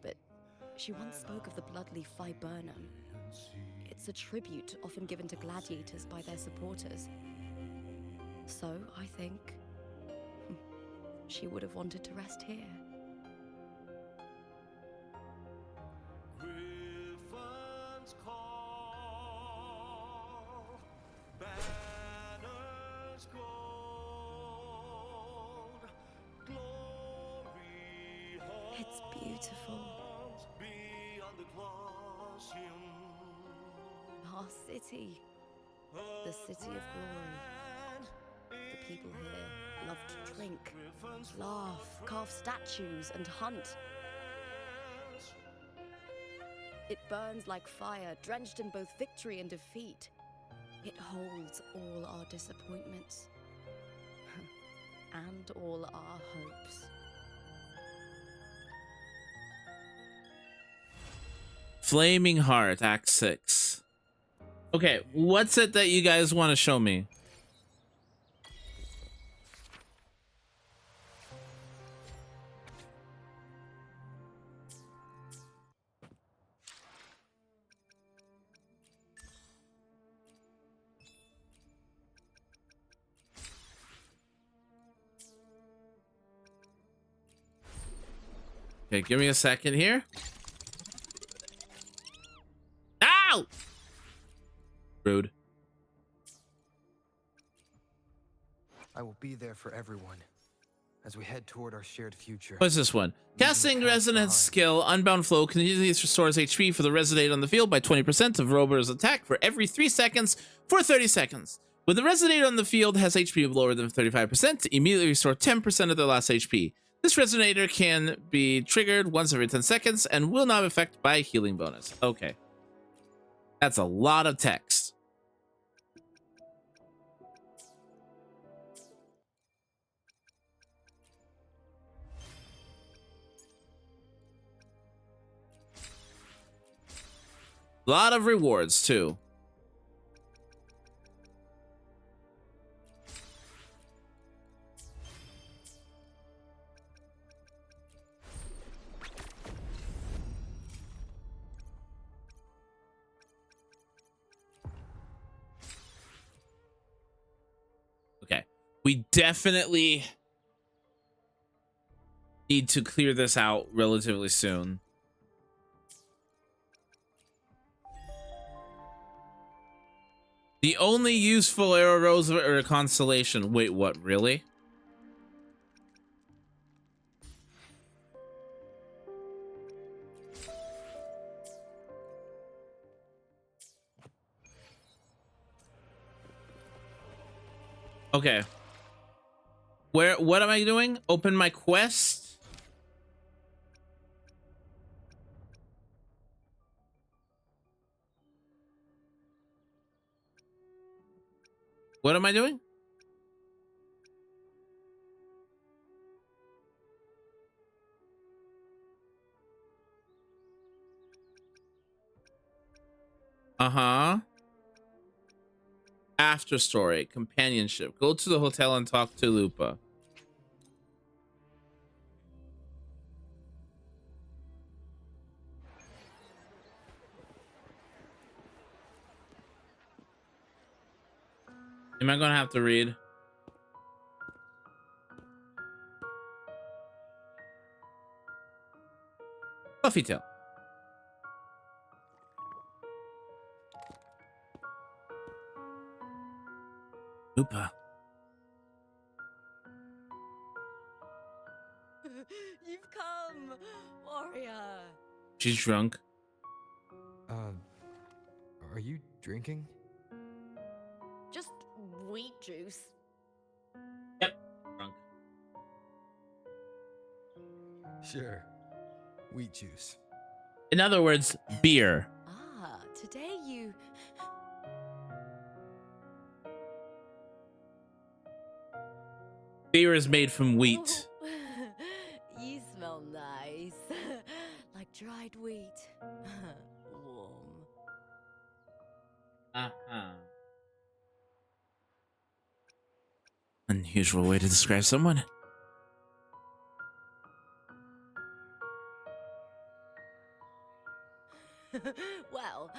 But she once spoke of the bloodleaf viburnum. It's a tribute often given to gladiators by their supporters. So, I think she would have wanted to rest here. Griffins call, banners gold, glory it's beautiful. Beyond the Colosseum. Our city, the city of glory. The people here love to drink, laugh, carve statues, and hunt. It burns like fire, drenched in both victory and defeat. It holds all our disappointments and all our hopes. Flaming Heart, Act 6. Okay, what's it that you guys want to show me? Okay, give me a second here. Ow! Rude. I will be there for everyone as we head toward our shared future. What's this one? Casting Resonance skill, Unbound Flow continuously restores HP for the Resonate on the field by 20% of Rover's attack for every 3 seconds for 30 seconds. When the Resonate on the field has HP lower than 35%, immediately restore 10% of their last HP. This Resonator can be triggered once every 10 seconds and will not be affected by healing bonus. Okay. That's a lot of text. A lot of rewards, too. Okay. We definitely need to clear this out relatively soon. The only useful arrows are a constellation. Wait, what? Really? Okay. What am I doing? Open my quest? What am I doing? After story, companionship. Go to the hotel and talk to Lupa. Am I gonna have to read? Fluffy tail. Lupa, She's drunk. Are you drinking? Just wheat juice. Yep. Drunk. Sure. Wheat juice. In other words, beer. Ah, today you... Beer is made from wheat. You smell nice. Like dried wheat. Warm. Uh-huh. Unusual way to describe someone. Well,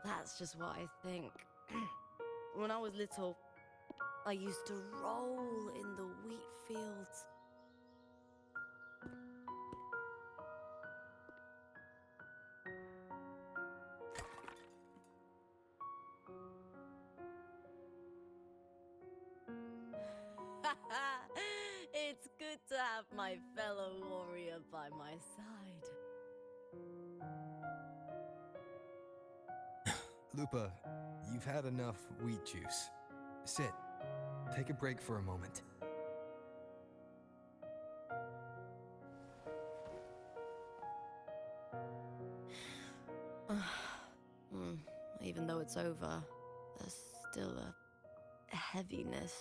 that's just what I think. When I was little, I used to roll in the wheat fields. It's good to have my fellow warrior by my side. Lupa, you've had enough wheat juice. Sit. Take a break for a moment. Even though it's over, there's still a heaviness.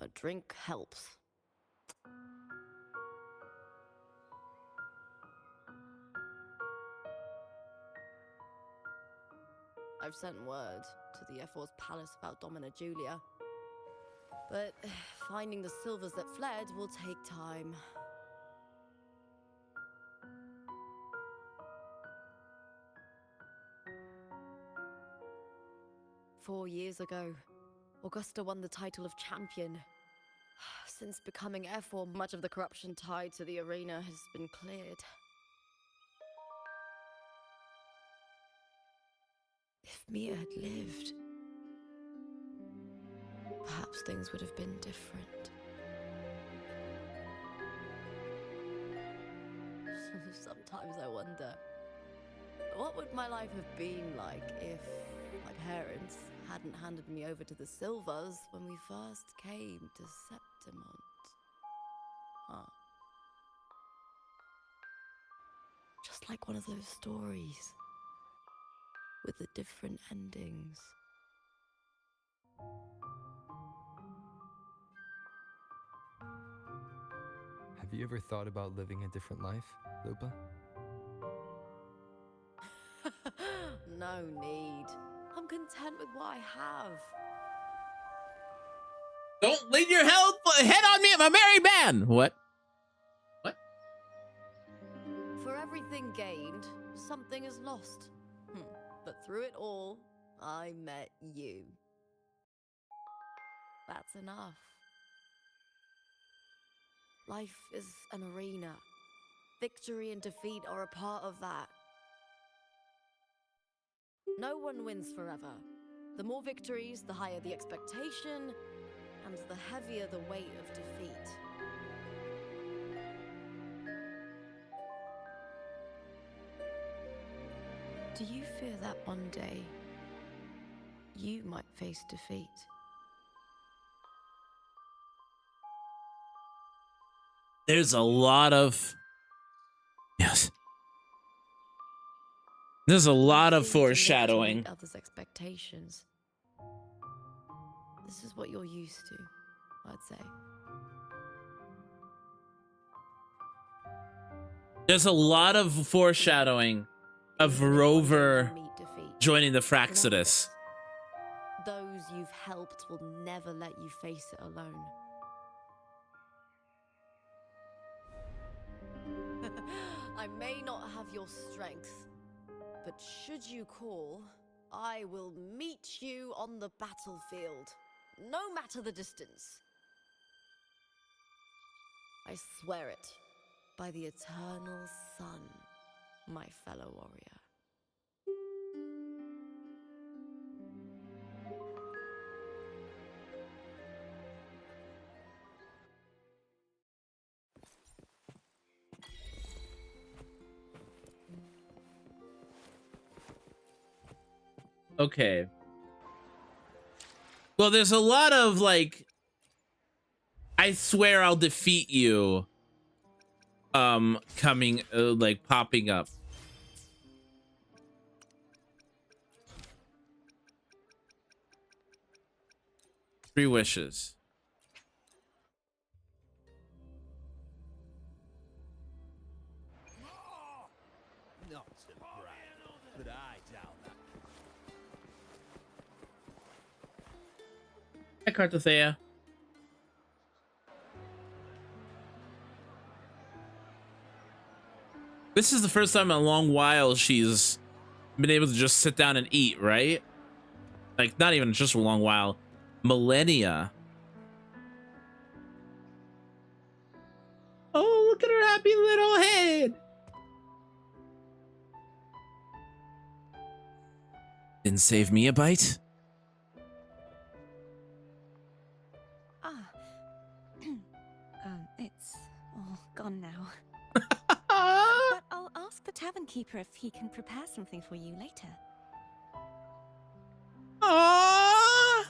A drink helps. I've sent word to the F4's palace about Domina Julia. But finding the silvers that fled will take time. Four years ago, Augusta won the title of champion. Since becoming F4, much of the corruption tied to the arena has been cleared. If Mia had lived, perhaps things would have been different. Sometimes I wonder, what would my life have been like if my parents hadn't handed me over to the Silvers when we first came to Septimont? Huh. Just like one of those stories with the different endings. Have you ever thought about living a different life, Lupa? No need. I'm content with what I have. Don't lean your head on me. I'm a married man. What? What? For everything gained, something is lost. But through it all, I met you. That's enough. Life is an arena. Victory and defeat are a part of that. No one wins forever. The more victories, the higher the expectation, and the heavier the weight of defeat. Do you fear that one day you might face defeat? There's a lot of... Yes. There's a lot of foreshadowing. Others' expectations. This is what you're used to, I'd say. There's a lot of foreshadowing of Rover joining the Fraxidus. Those you've helped will never let you face it alone. I may not have your strength, but should you call, I will meet you on the battlefield, no matter the distance. I swear it by the eternal sun, my fellow warrior. Okay. Well, there's a lot of like, I swear I'll defeat you. Coming, like popping up. Three wishes. Not to brag, but I doubt that. Hi, Cartothea. This is the first time in a long while she's been able to just sit down and eat, right? Like, not even just a long while. Millennia. Oh, look at her happy little head. Didn't save me a bite? Ah. It's all gone now. But I'll ask the tavern keeper if he can prepare something for you later.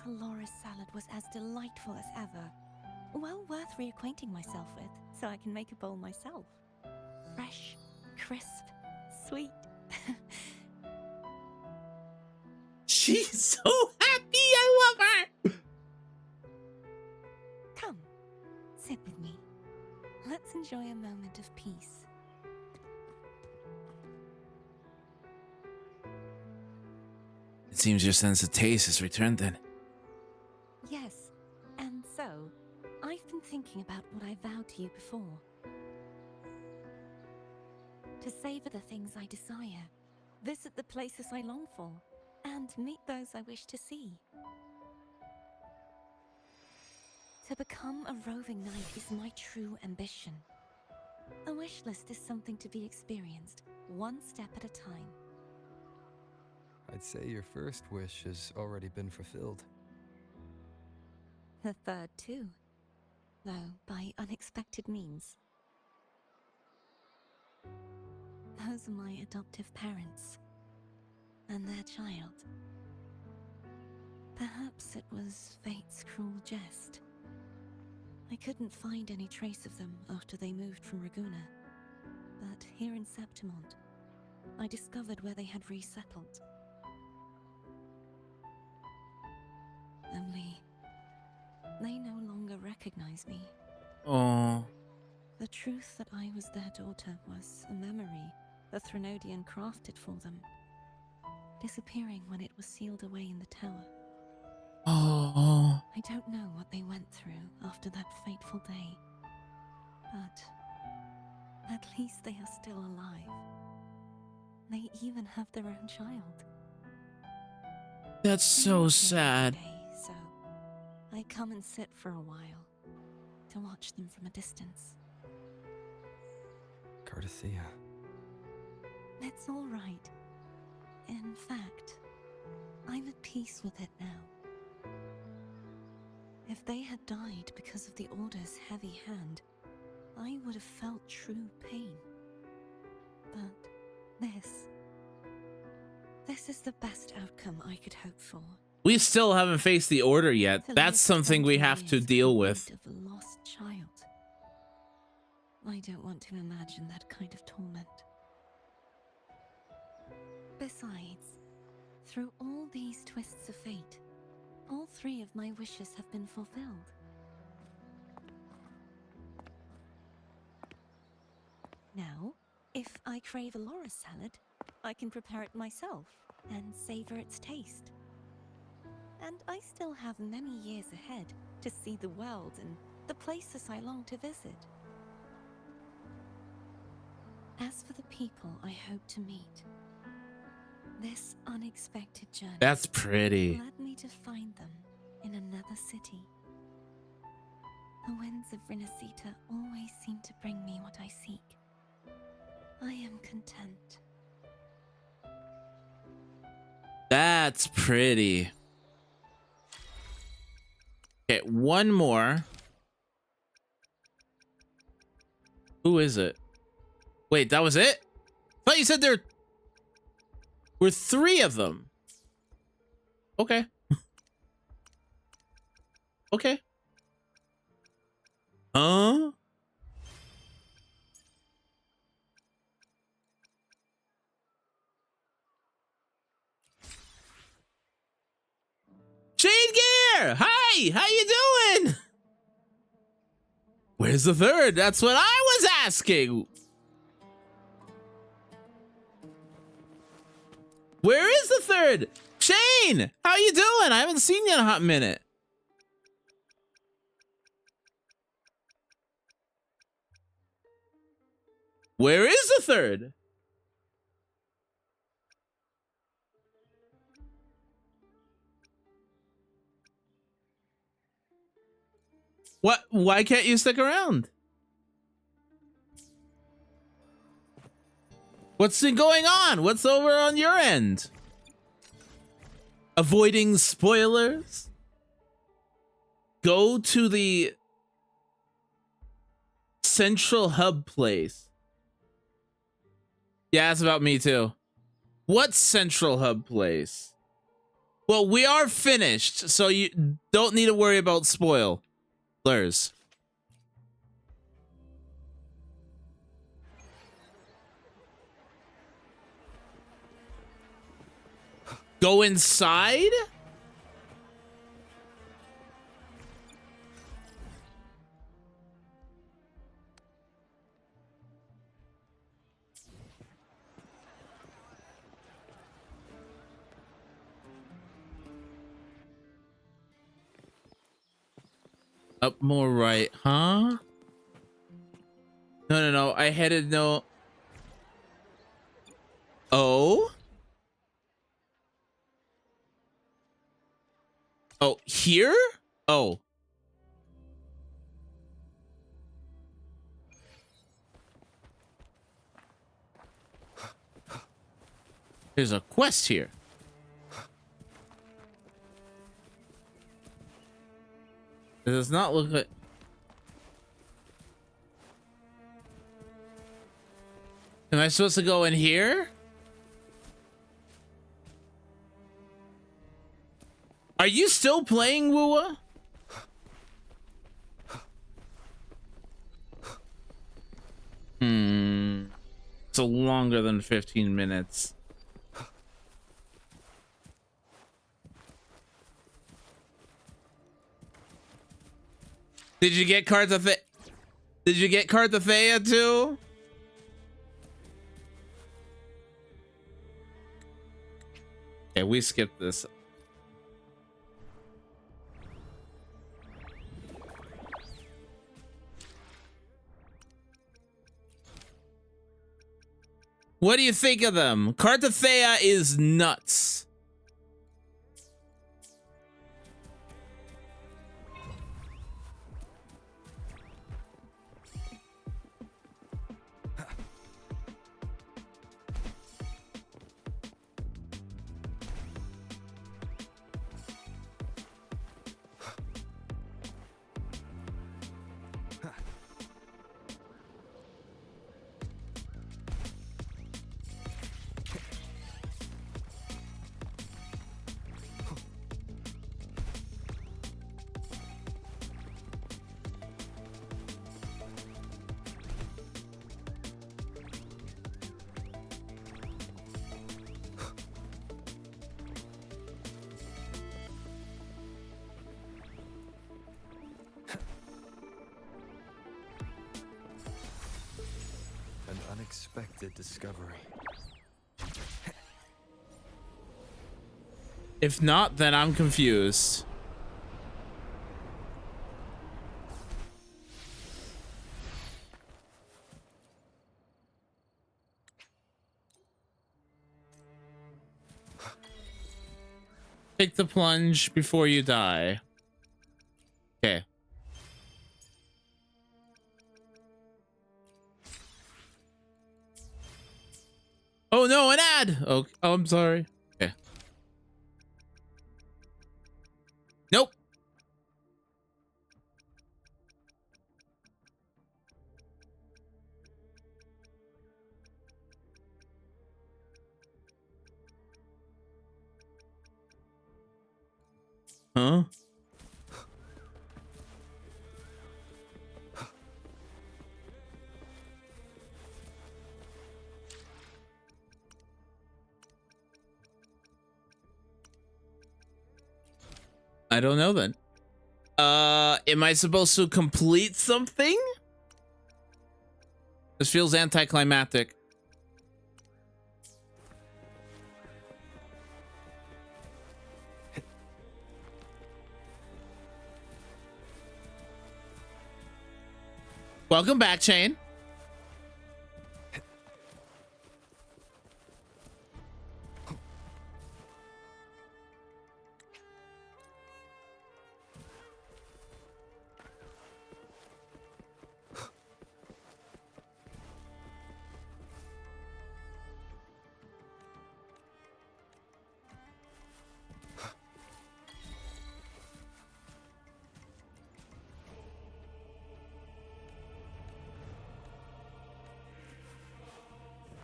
Laura's salad was as delightful as ever. Well worth reacquainting myself with, so I can make a bowl myself. Fresh, crisp, sweet. She's so happy. I love her. Come, sit with me. Let's enjoy a moment of peace. It seems your sense of taste has returned then. Yes, and so, I've been thinking about what I vowed to you before. To savor the things I desire, visit the places I long for, and meet those I wish to see. To become a roving knight is my true ambition. A wish list is something to be experienced, one step at a time. I'd say your first wish has already been fulfilled. The third too, though by unexpected means. Those are my adoptive parents, and their child. Perhaps it was fate's cruel jest. I couldn't find any trace of them after they moved from Raguna, but here in Septimont, I discovered where they had resettled. Only, they no longer recognize me. Oh. The truth that I was their daughter was a memory the Threnodian crafted for them, disappearing when it was sealed away in the tower. Oh. I don't know what they went through after that fateful day, but at least they are still alive. They even have their own child. That's so sad. So I come and sit for a while to watch them from a distance. Cartothea. It's all right. In fact, I'm at peace with it now. If they had died because of the Order's heavy hand, I would have felt true pain. But this is the best outcome I could hope for. We still haven't faced the Order yet. To That's live something we 20 have to years deal the with. weight of a lost child. I don't want to imagine that kind of torment. Besides, through all these twists of fate, all three of my wishes have been fulfilled. Now, if I crave a Laura salad, I can prepare it myself and savor its taste. And I still have many years ahead to see the world and the places I long to visit. As for the people I hope to meet, this unexpected journey That's pretty. led me to find them in another city. The winds of Rinasita always seem to bring me what I seek. I am content. That's pretty. Okay, one more. Who is it? Wait, that was it? I thought you said there were three of them. Okay. Okay. Shade Gear! Hi! How you doing? Where's the third? That's what I was asking. Where is the third? Shane! How you doing? I haven't seen you in a hot minute. Where is the third? What? Why can't you stick around? What's been going on? What's over on your end? Avoiding spoilers? Go to the central hub place. Yeah, that's about me too. What central hub place? Well, we are finished, so you don't need to worry about spoilers. Go inside? Up more right, huh? No. I headed no. Oh? Oh, here? Oh. There's a quest here. It does not look like... Am I supposed to go in here? Are you still playing Wua? It's a longer than 15 minutes. Did you get Cartha? Did you get Carthathea too? Okay, we skipped this. What do you think of them? Carthathea is nuts. Unexpected discovery. If not, then I'm confused. Take the plunge before you die. Okay. Oh no, an ad! Oh, I'm sorry. Okay. Nope. Huh? I don't know then. Am I supposed to complete something? This feels anticlimactic. Welcome back, Chain.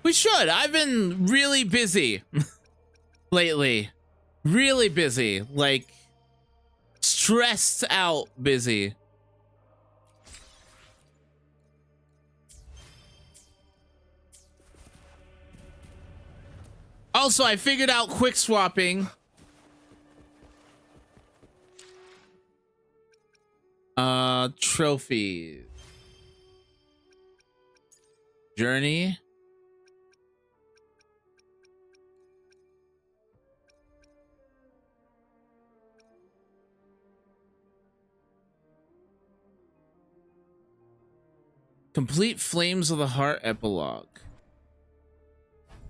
We should. I've been really busy lately. Really busy. Like, stressed out busy. Also, I figured out quick swapping. Trophies. Journey. Complete Flames of the Heart epilogue.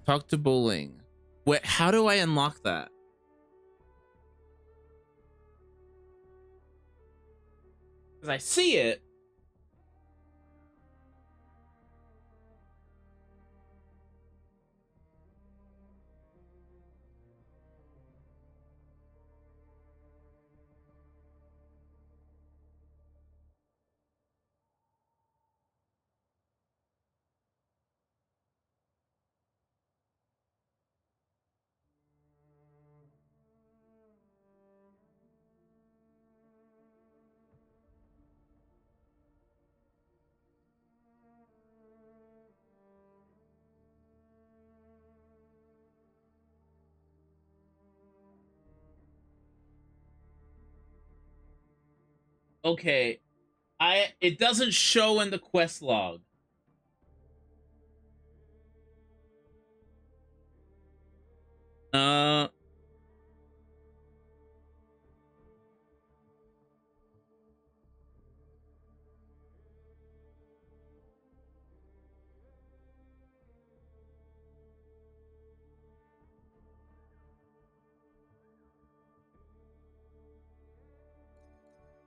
Talk to Bowling. Wait, how do I unlock that? Because I see it. Okay, it doesn't show in the quest log.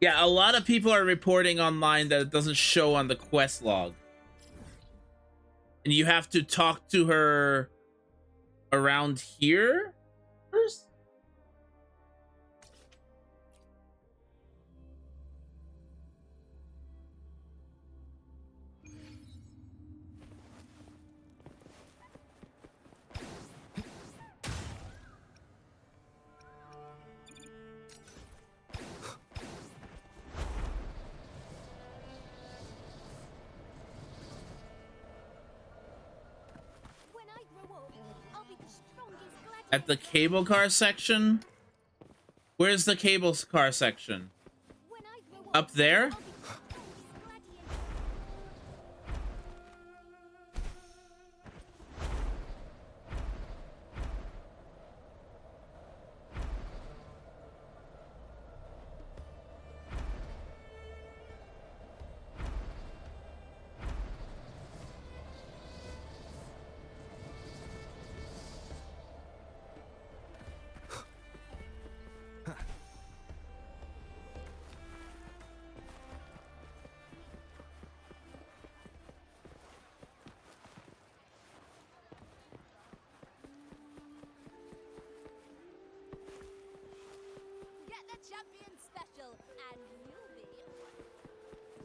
Yeah, a lot of people are reporting online that it doesn't show on the quest log. And you have to talk to her around here first? At the cable car section? Where's the cable car section? Up there?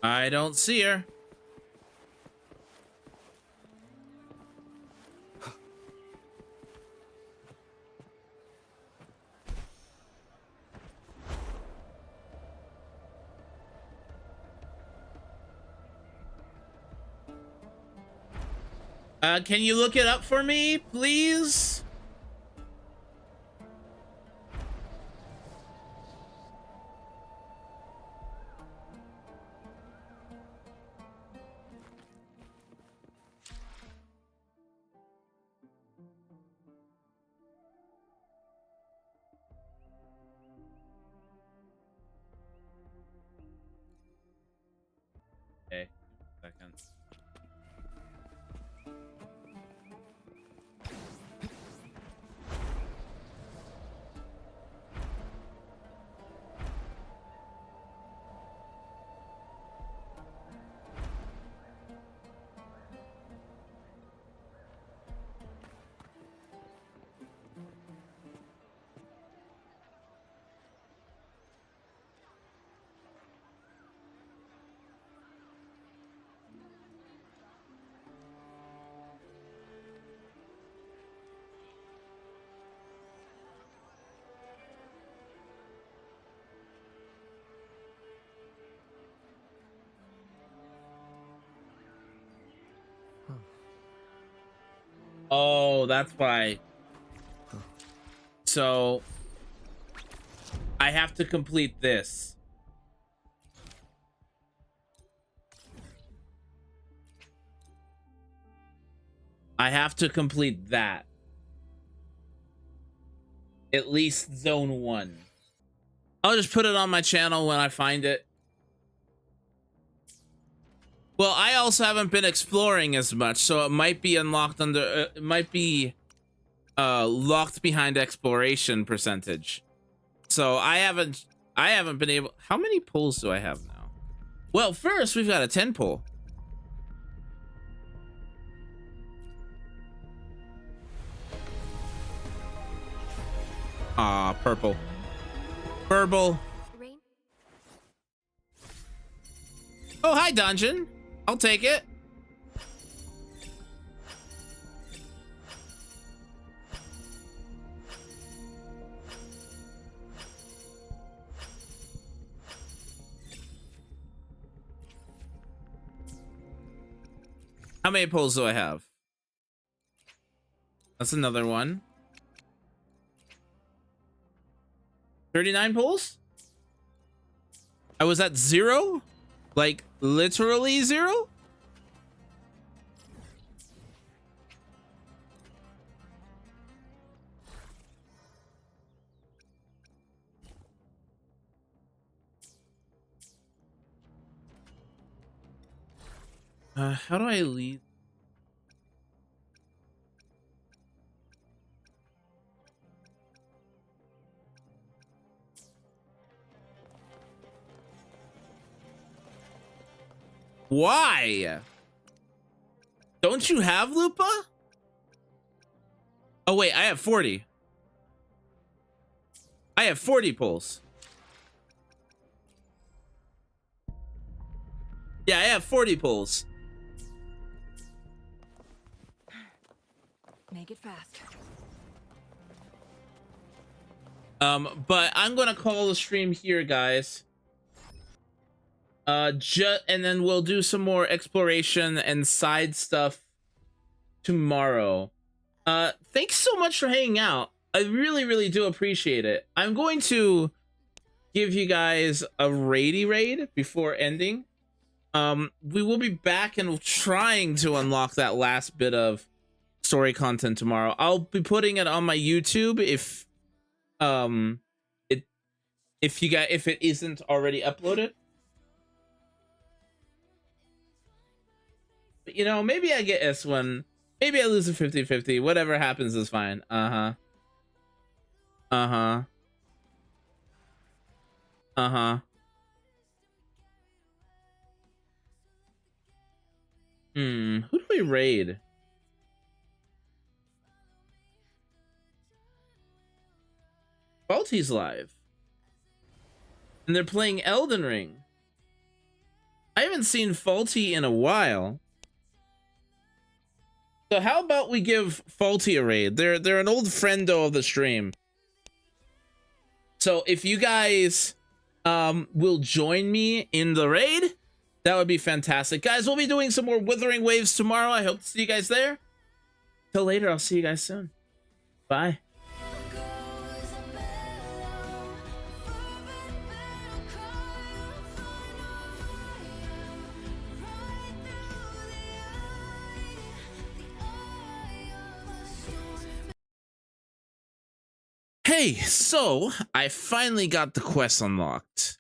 I don't see her. Can you look it up for me, please? Okay, seconds. Oh, that's why. So I have to complete this. I have to complete that. At least zone 1. I'll just put it on my channel when I find it. Well, I also haven't been exploring as much, so it might be unlocked under it might be locked behind exploration percentage. So I haven't been able. How many pulls do I have now? Well, first we've got a 10 pull. Ah, purple. Purple. Oh, hi, dungeon. I'll take it. How many pulls do I have? That's another one. 39 pulls? I was at 0? Like, literally 0? How do I leave? Why? Don't you have Lupa? Oh wait, I have 40. I have 40 pulls. Yeah, I have 40 pulls. Make it fast. But I'm gonna call the stream here, guys. And then we'll do some more exploration and side stuff tomorrow. Thanks so much for hanging out. I really, really do appreciate it. I'm going to give you guys a raid before ending. We will be back and trying to unlock that last bit of story content tomorrow. I'll be putting it on my YouTube if it isn't already uploaded. But, you know, maybe I get S1. Maybe I lose a 50-50. Whatever happens is fine. Uh-huh. Who do we raid? Faulty's live. And they're playing Elden Ring. I haven't seen Faulty in a while. So how about we give Faulty a raid? They're an old friendo of the stream. So if you guys will join me in the raid, that would be fantastic. Guys, we'll be doing some more Wuthering Waves tomorrow. I hope to see you guys there. till later. I'll see you guys soon. Bye. Hey, so I finally got the quest unlocked,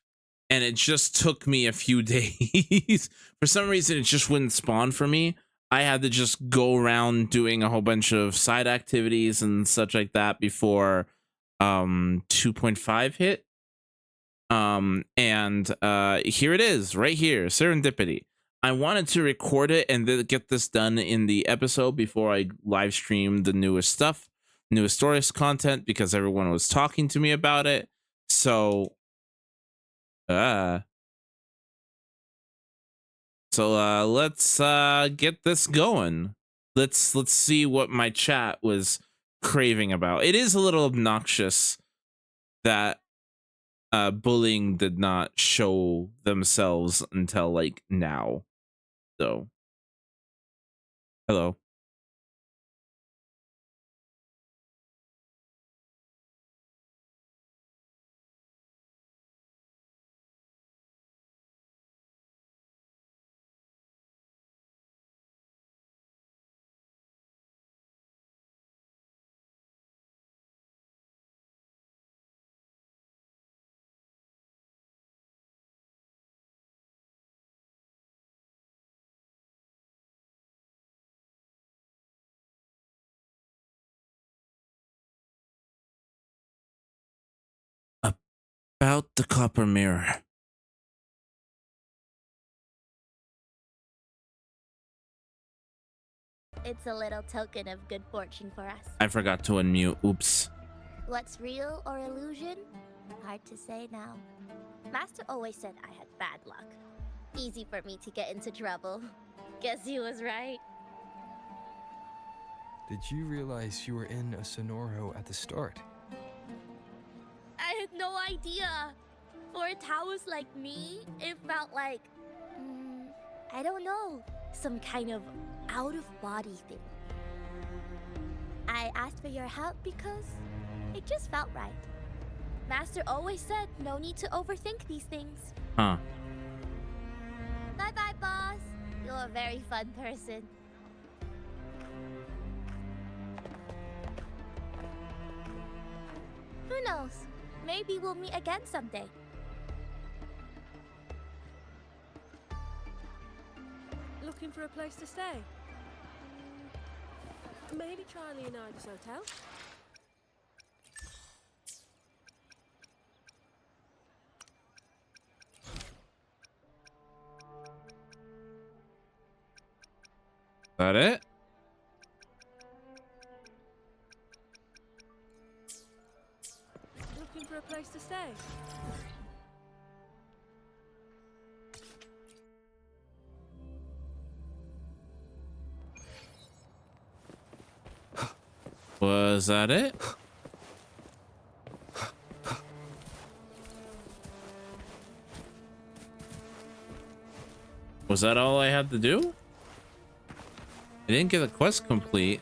and it just took me a few days. For some reason, it just wouldn't spawn for me. I had to just go around doing a whole bunch of side activities and such like that before 2.5 hit. Here it is, right here, Serendipity. I wanted to record it and then get this done in the episode before I live stream the newest stuff, newest stories content, because everyone was talking to me about it. So let's get this going. Let's see what my chat was craving about. It is a little obnoxious that bullying did not show themselves until like now. So hello. About the copper mirror. It's a little token of good fortune for us. I forgot to unmute. Oops. What's real or illusion? Hard to say now. Master always said I had bad luck. Easy for me to get into trouble. Guess he was right. Did you realize you were in a Sonoro at the start? I had no idea. For a Taoist like me, it felt like... I don't know. Some kind of out-of-body thing. I asked for your help because it just felt right. Master always said no need to overthink these things. Huh. Bye-bye, boss. You're a very fun person. Who knows? Maybe we'll meet again someday. Looking for a place to stay? Maybe try Leonidas Hotel? That it? Looking for a place to stay? Was that it? Was that all I had to do? I didn't get the quest complete.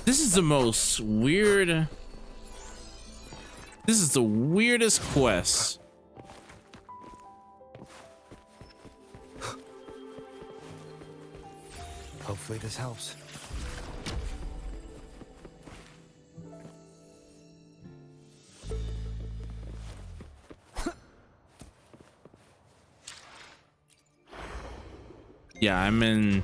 This is the most weird. This is the weirdest quest. Hopefully this helps. Yeah, I'm in.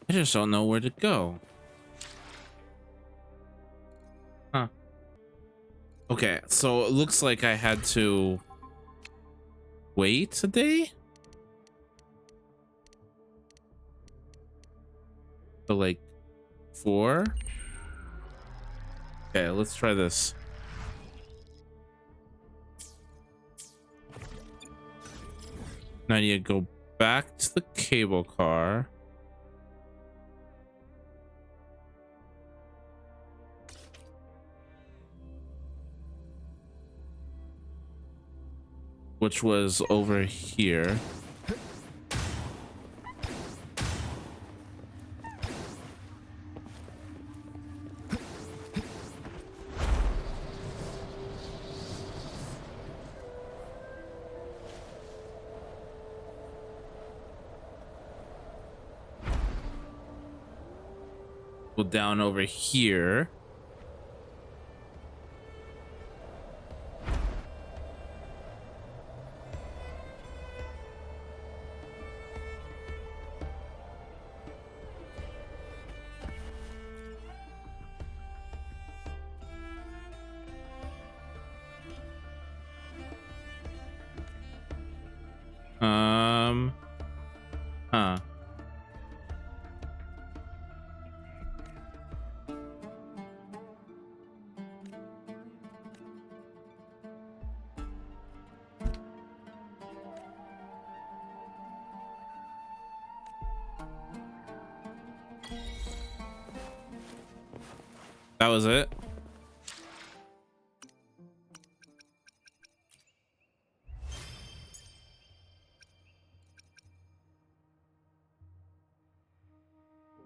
I just don't know where to go. Okay, so it looks like I had to wait a day? So like 4? Okay, let's try this. Now I need to go back to the cable car. Which was over here. Go down over here. Huh. That was it.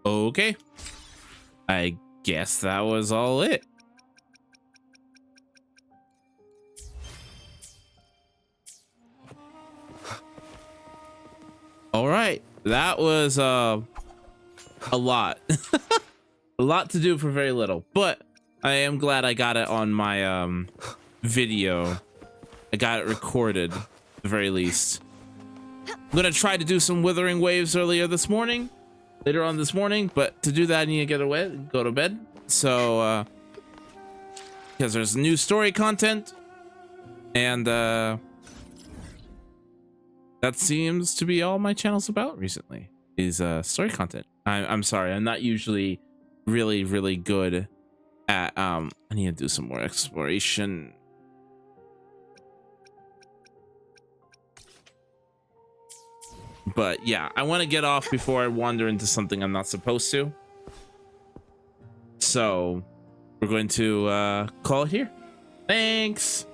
Okay. I guess that was all it. All right. That was a lot. A lot to do for very little, but I am glad I got it on my video. I got it recorded at the very least. I'm gonna try to do some Wuthering waves later on this morning, but to do that I need to get away, go to bed. So because there's new story content, and that seems to be all my channel's about recently is story content. I'm sorry, I'm not usually really good at I need to do some more exploration. But yeah, I want to get off before I wander into something I'm not supposed to. So we're going to call it here. Thanks.